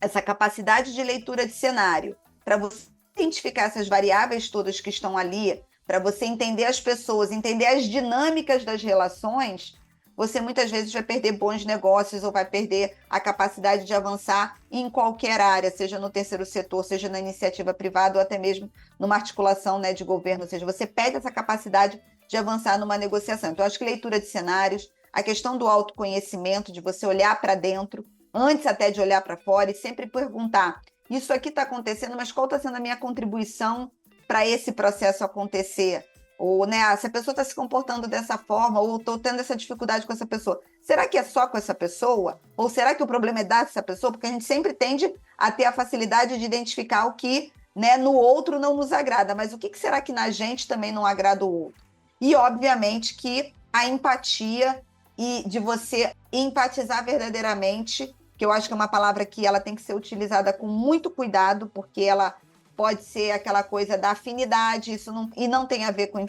essa capacidade de leitura de cenário, para você identificar essas variáveis todas que estão ali, para você entender as pessoas, entender as dinâmicas das relações, você muitas vezes vai perder bons negócios ou vai perder a capacidade de avançar em qualquer área, seja no terceiro setor, seja na iniciativa privada ou até mesmo numa articulação, né, de governo. Ou seja, você perde essa capacidade de avançar numa negociação. Então, acho que leitura de cenários, a questão do autoconhecimento, de você olhar para dentro, antes até de olhar para fora, e sempre perguntar, isso aqui está acontecendo, mas qual está sendo a minha contribuição para esse processo acontecer? Ou, né, se a pessoa está se comportando dessa forma, ou estou tendo essa dificuldade com essa pessoa, será que é só com essa pessoa? Ou será que o problema é dessa pessoa? Porque a gente sempre tende a ter a facilidade de identificar o que, né, no outro não nos agrada, mas o que será que na gente também não agrada o outro? E, obviamente, que a empatia e de você empatizar verdadeiramente, que eu acho que é uma palavra que ela tem que ser utilizada com muito cuidado, porque ela pode ser aquela coisa da afinidade, e não tem a ver com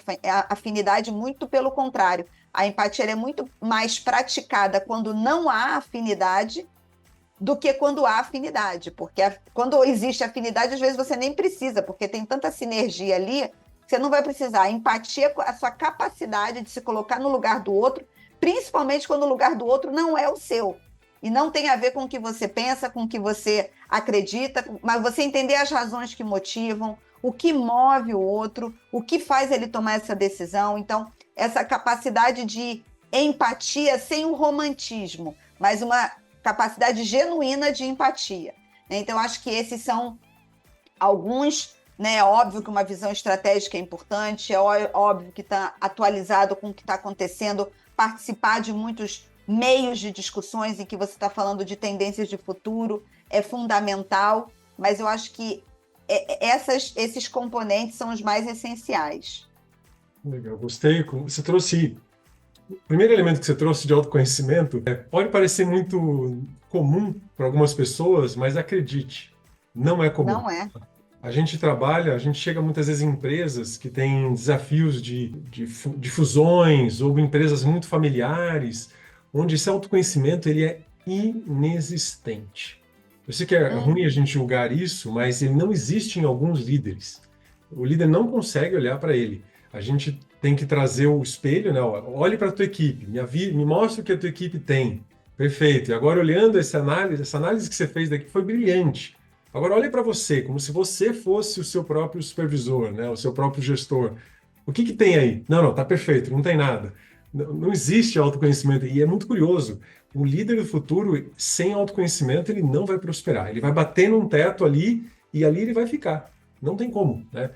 afinidade, muito pelo contrário. A empatia é muito mais praticada quando não há afinidade do que quando há afinidade, porque quando existe afinidade, às vezes você nem precisa, porque tem tanta sinergia ali, que você não vai precisar. A empatia é a sua capacidade de se colocar no lugar do outro, principalmente quando o lugar do outro não é o seu. E não tem a ver com o que você pensa, com o que você acredita, mas você entender as razões que motivam, o que move o outro, o que faz ele tomar essa decisão. Então, essa capacidade de empatia sem o romantismo, mas uma capacidade genuína de empatia. Então, acho que esses são alguns, né? É óbvio que uma visão estratégica é importante, é óbvio que está atualizado com o que está acontecendo, participar de muitos meios de discussões em que você está falando de tendências de futuro é fundamental, mas eu acho que esses componentes são os mais essenciais. Legal, gostei. Você trouxe... O primeiro elemento que você trouxe de autoconhecimento pode parecer muito comum para algumas pessoas, mas acredite, não é comum. Não é. A gente chega muitas vezes em empresas que têm desafios de fusões ou empresas muito familiares, onde esse autoconhecimento ele é inexistente. Eu sei que é ruim a gente julgar isso, mas ele não existe em alguns líderes. O líder não consegue olhar para ele. A gente tem que trazer o espelho, né? Olhe para a tua equipe, me mostra o que a tua equipe tem. Perfeito. E agora, olhando essa análise que você fez daqui foi brilhante. Agora, olhe para você, como se você fosse o seu próprio supervisor, né? O seu próprio gestor. O que tem aí? Não, tá perfeito, não tem nada. Não existe autoconhecimento. E é muito curioso. O líder do futuro, sem autoconhecimento, ele não vai prosperar. Ele vai bater num teto ali e ali ele vai ficar. Não tem como, né?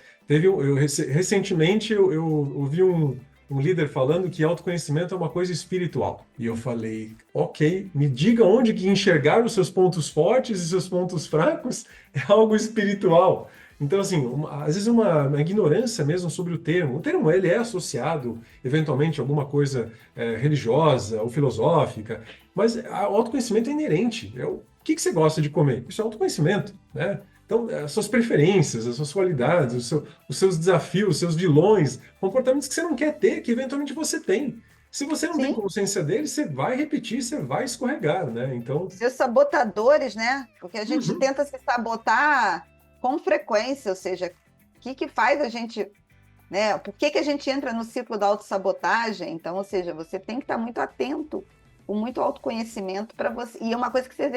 Recentemente, eu ouvi um líder falando que autoconhecimento é uma coisa espiritual. E eu falei, ok, me diga onde que enxergar os seus pontos fortes e seus pontos fracos é algo espiritual. Então, assim, às vezes uma ignorância mesmo sobre o termo. O termo, ele é associado, eventualmente, a alguma coisa religiosa ou filosófica, mas o autoconhecimento é inerente. O que você gosta de comer? Isso é autoconhecimento, né? Então, as suas preferências, as suas qualidades, os seus desafios, os seus vilões, comportamentos que você não quer ter, que eventualmente você tem. Se você não tem consciência deles, você vai repetir, você vai escorregar, né? Então... Seus sabotadores, né? Porque a gente tenta se sabotar com frequência, ou seja, o que faz a gente, né? Por que a gente entra no ciclo da autossabotagem? Então, ou seja, você tem que estar muito atento, com muito autoconhecimento para você. E é uma coisa que você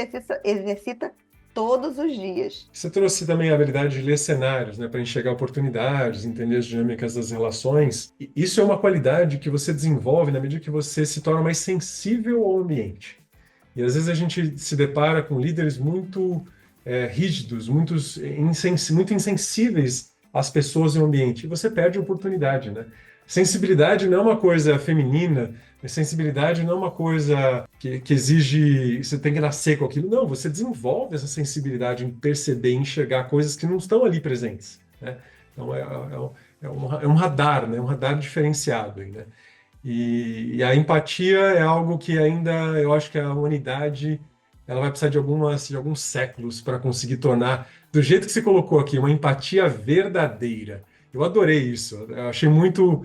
exercita todos os dias. Você trouxe também a habilidade de ler cenários, né, para enxergar oportunidades, entender as dinâmicas das relações. E isso é uma qualidade que você desenvolve na medida que você se torna mais sensível ao ambiente. E às vezes a gente se depara com líderes muito rígidos, muito insensíveis às pessoas e ao ambiente. E você perde a oportunidade, né? Sensibilidade não é uma coisa feminina, sensibilidade não é uma coisa que exige, você tem que nascer com aquilo. Não, você desenvolve essa sensibilidade em perceber, enxergar coisas que não estão ali presentes, né? Então é um radar, né? Um radar diferenciado aí, né? E a empatia é algo que ainda, eu acho que a humanidade ela vai precisar de alguns séculos para conseguir tornar, do jeito que você colocou aqui, uma empatia verdadeira. Eu adorei isso. Eu achei muito,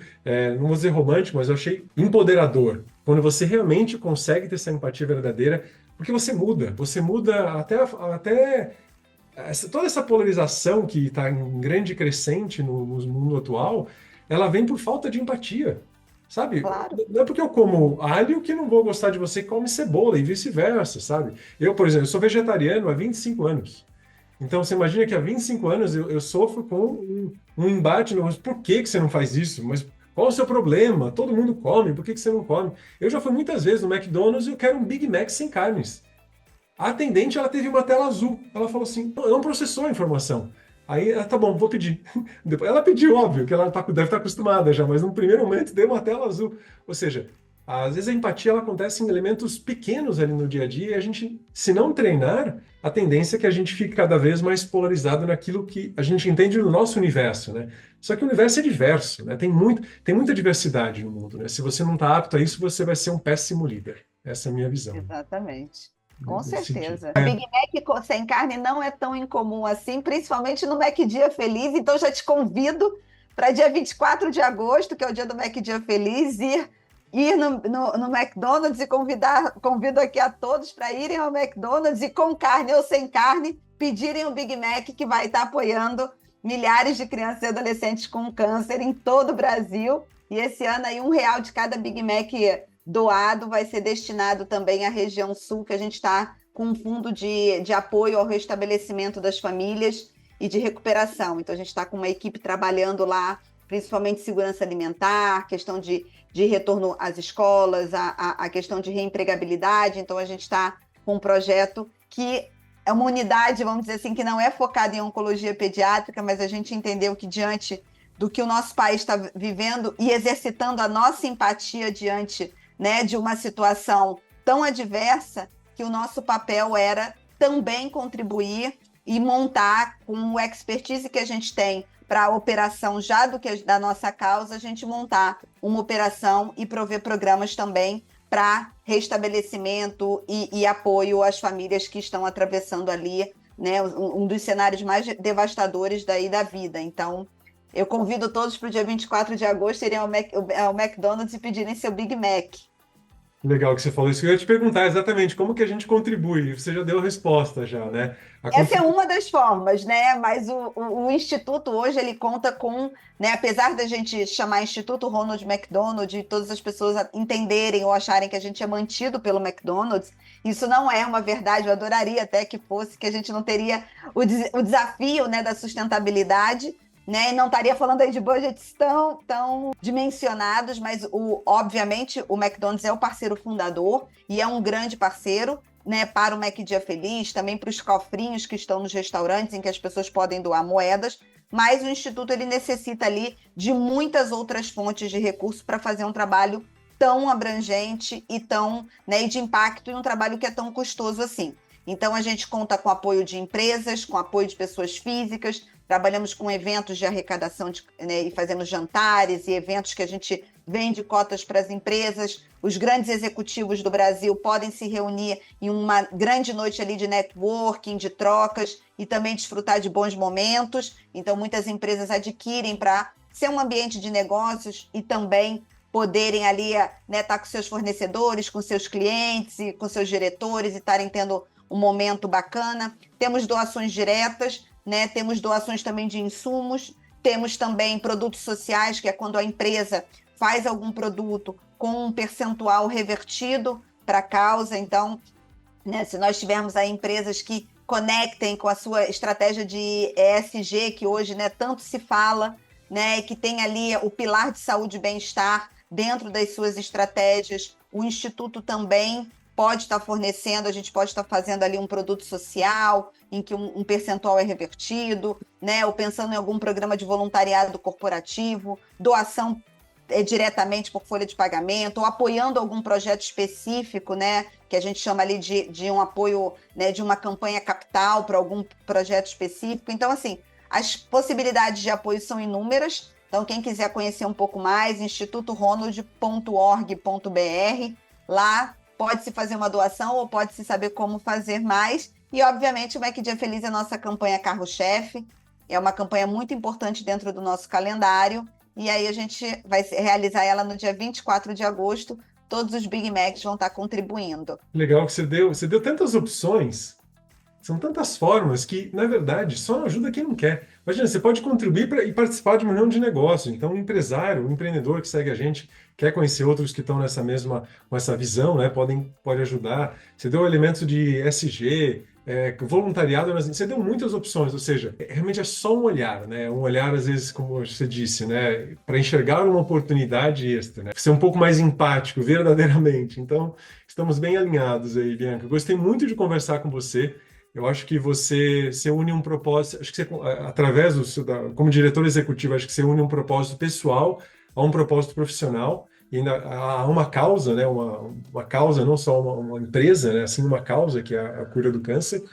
não vou dizer romântico, mas eu achei empoderador. Quando você realmente consegue ter essa empatia verdadeira, porque você muda até toda essa polarização que está em grande crescente no mundo atual, ela vem por falta de empatia. Sabe? Claro. Não é porque eu como alho que não vou gostar de você que come cebola e vice-versa, sabe? Eu, por exemplo, sou vegetariano há 25 anos. Então, você imagina que há 25 anos eu sofro com um embate. Mas por que você não faz isso? Mas qual o seu problema? Todo mundo come, por que você não come? Eu já fui muitas vezes no McDonald's e eu quero um Big Mac sem carnes. A atendente, ela teve uma tela azul. Ela falou assim, não processou a informação. Aí, tá bom, vou pedir. Depois, ela pediu, óbvio, que ela deve estar acostumada já, mas no primeiro momento deu uma tela azul. Ou seja, às vezes a empatia ela acontece em elementos pequenos ali no dia a dia e a gente, se não treinar, a tendência é que a gente fique cada vez mais polarizado naquilo que a gente entende no nosso universo, né? Só que o universo é diverso, né? Tem muita diversidade no mundo, né? Se você não está apto a isso, você vai ser um péssimo líder. Essa é a minha visão, Exatamente. né, Com nesse sentido. certeza. O Big Mac sem carne não é tão incomum assim, principalmente no Mac Dia Feliz. Então, já te convido para dia 24 de agosto, que é o dia do Mac Dia Feliz, ir no McDonald's e convido aqui a todos para irem ao McDonald's e com carne ou sem carne, pedirem o Big Mac, que vai estar apoiando milhares de crianças e adolescentes com câncer em todo o Brasil. E esse ano aí R$ 1 de cada Big Mac doado vai ser destinado também à região sul, que a gente está com um fundo de apoio ao restabelecimento das famílias e de recuperação. Então, a gente está com uma equipe trabalhando lá, principalmente segurança alimentar, questão de retorno às escolas, a questão de reempregabilidade. Então, a gente está com um projeto que é uma unidade, vamos dizer assim, que não é focada em oncologia pediátrica, mas a gente entendeu que diante do que o nosso país está vivendo e exercitando a nossa empatia diante, né, de uma situação tão adversa, que o nosso papel era também contribuir e montar, com o expertise que a gente tem para a operação já da nossa causa, a gente montar uma operação e prover programas também para restabelecimento e apoio às famílias que estão atravessando ali, né, um dos cenários mais devastadores daí da vida. Então, eu convido todos para o dia 24 de agosto irem ao McDonald's e pedirem seu Big Mac. Legal que você falou isso. Eu ia te perguntar exatamente como que a gente contribui. Você já deu a resposta já, né? Essa é uma das formas, né? Mas o Instituto hoje ele conta com, né? Apesar da gente chamar Instituto Ronald McDonald e todas as pessoas entenderem ou acharem que a gente é mantido pelo McDonald's, isso não é uma verdade. Eu adoraria até que fosse, que a gente não teria o desafio, né, da sustentabilidade, né? E não estaria falando aí de budgets tão dimensionados, mas obviamente o McDonald's é o parceiro fundador e é um grande parceiro, né, para o Mac Dia Feliz, também para os cofrinhos que estão nos restaurantes, em que as pessoas podem doar moedas, mas o Instituto ele necessita ali de muitas outras fontes de recursos para fazer um trabalho tão abrangente e tão, né, e de impacto, e um trabalho que é tão custoso assim. Então, a gente conta com apoio de empresas, com apoio de pessoas físicas, trabalhamos com eventos de arrecadação, né, e fazemos jantares e eventos que a gente vende cotas para as empresas. Os grandes executivos do Brasil podem se reunir em uma grande noite ali de networking, de trocas e também desfrutar de bons momentos. Então, muitas empresas adquirem para ser um ambiente de negócios e também poderem ali, né, estar com seus fornecedores, com seus clientes e com seus diretores e estarem tendo um momento bacana. Temos doações diretas, né? Temos doações também de insumos, temos também produtos sociais, que é quando a empresa faz algum produto com um percentual revertido para a causa. Então, né, se nós tivermos aí empresas que conectem com a sua estratégia de ESG, que hoje, né, tanto se fala, né, e que tem ali o pilar de saúde e bem-estar dentro das suas estratégias, o Instituto também pode estar fornecendo, a gente pode estar fazendo ali um produto social em que um percentual é revertido, né? Ou pensando em algum programa de voluntariado corporativo, doação diretamente por folha de pagamento, ou apoiando algum projeto específico, né? Que a gente chama ali de um apoio, né, de uma campanha capital para algum projeto específico. Então, assim, as possibilidades de apoio são inúmeras. Então, quem quiser conhecer um pouco mais, institutoronald.org.br, lá pode-se fazer uma doação ou pode-se saber como fazer mais. E, obviamente, o Mac Dia Feliz é a nossa campanha carro-chefe. É uma campanha muito importante dentro do nosso calendário. E aí a gente vai realizar ela no dia 24 de agosto. Todos os Big Macs vão estar contribuindo. Legal que você deu tantas opções. São tantas formas que, na verdade, só ajuda quem não quer. Imagina, você pode contribuir e participar de uma reunião de negócio. Então, um empresário, um empreendedor que segue a gente, quer conhecer outros que estão com essa visão, né? Pode ajudar. Você deu elementos de SG, voluntariado, mas você deu muitas opções. Ou seja, realmente é só um olhar, né? Um olhar, às vezes, como você disse, né? Para enxergar uma oportunidade extra, né? Ser um pouco mais empático, verdadeiramente. Então, estamos bem alinhados aí, Bianca. Gostei muito de conversar com você. Eu acho que você une um propósito, acho que você, através como diretor executivo, acho que você une um propósito pessoal a um propósito profissional, e ainda há uma causa, né, uma causa, não só uma empresa, né, assim, uma causa que é a cura do câncer,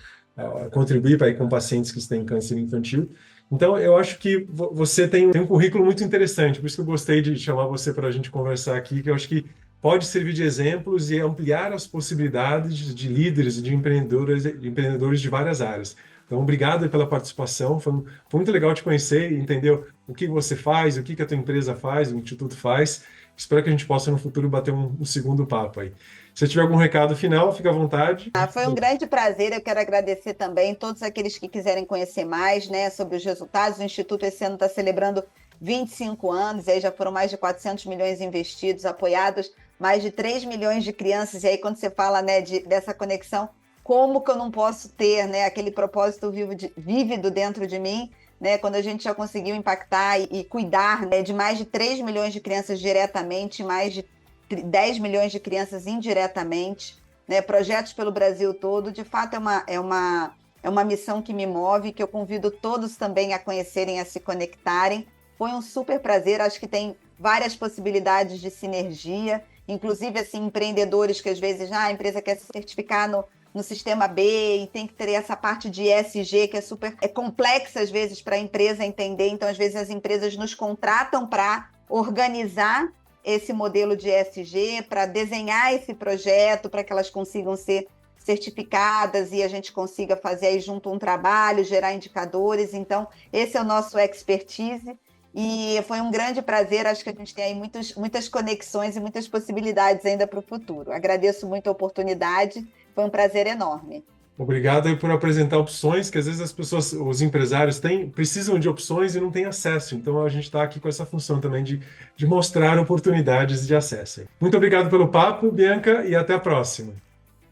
contribuir para ir com pacientes que têm câncer infantil. Então, eu acho que você tem um currículo muito interessante, por isso que eu gostei de chamar você para a gente conversar aqui, que eu acho que pode servir de exemplos e ampliar as possibilidades de líderes e de empreendedores de várias áreas. Então, obrigado pela participação, foi muito legal te conhecer e entender o que você faz, o que a tua empresa faz, o Instituto faz. Espero que a gente possa, no futuro, bater um segundo papo aí. Se tiver algum recado final, fica à vontade. Foi um grande prazer, eu quero agradecer também todos aqueles que quiserem conhecer mais, né, sobre os resultados. O Instituto esse ano está celebrando 25 anos, e aí já foram mais de 400 milhões investidos, apoiados mais de 3 milhões de crianças, e aí quando você fala, né, dessa conexão, como que eu não posso ter, né, aquele propósito vívido dentro de mim, né, quando a gente já conseguiu impactar e cuidar, né, de mais de 3 milhões de crianças diretamente, mais de 10 milhões de crianças indiretamente, né, projetos pelo Brasil todo, de fato é uma missão que me move, que eu convido todos também a conhecerem, a se conectarem. Foi um super prazer, acho que tem várias possibilidades de sinergia, inclusive assim, empreendedores que às vezes a empresa quer se certificar no sistema B e tem que ter essa parte de ESG que é complexa às vezes para a empresa entender, então às vezes as empresas nos contratam para organizar esse modelo de ESG, para desenhar esse projeto, para que elas consigam ser certificadas e a gente consiga fazer aí junto um trabalho, gerar indicadores. Então, esse é o nosso expertise e foi um grande prazer. Acho que a gente tem aí muitas conexões e muitas possibilidades ainda para o futuro. Agradeço muito a oportunidade, foi um prazer enorme. Obrigado aí por apresentar opções, que às vezes os empresários precisam de opções e não têm acesso. Então a gente está aqui com essa função também de mostrar oportunidades de acesso. Muito obrigado pelo papo, Bianca, e até a próxima.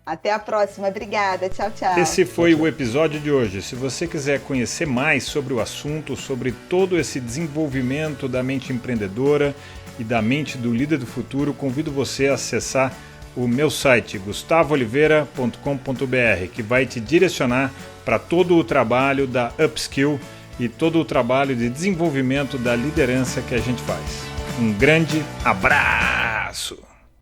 Até a próxima, obrigada. Tchau, tchau. Esse foi o episódio de hoje. Se você quiser conhecer mais sobre o assunto, sobre todo esse desenvolvimento da mente empreendedora e da mente do líder do futuro, convido você a acessar o meu site gustavooliveira.com.br, que vai te direcionar para todo o trabalho da Upskill e todo o trabalho de desenvolvimento da liderança que a gente faz. Um grande abraço!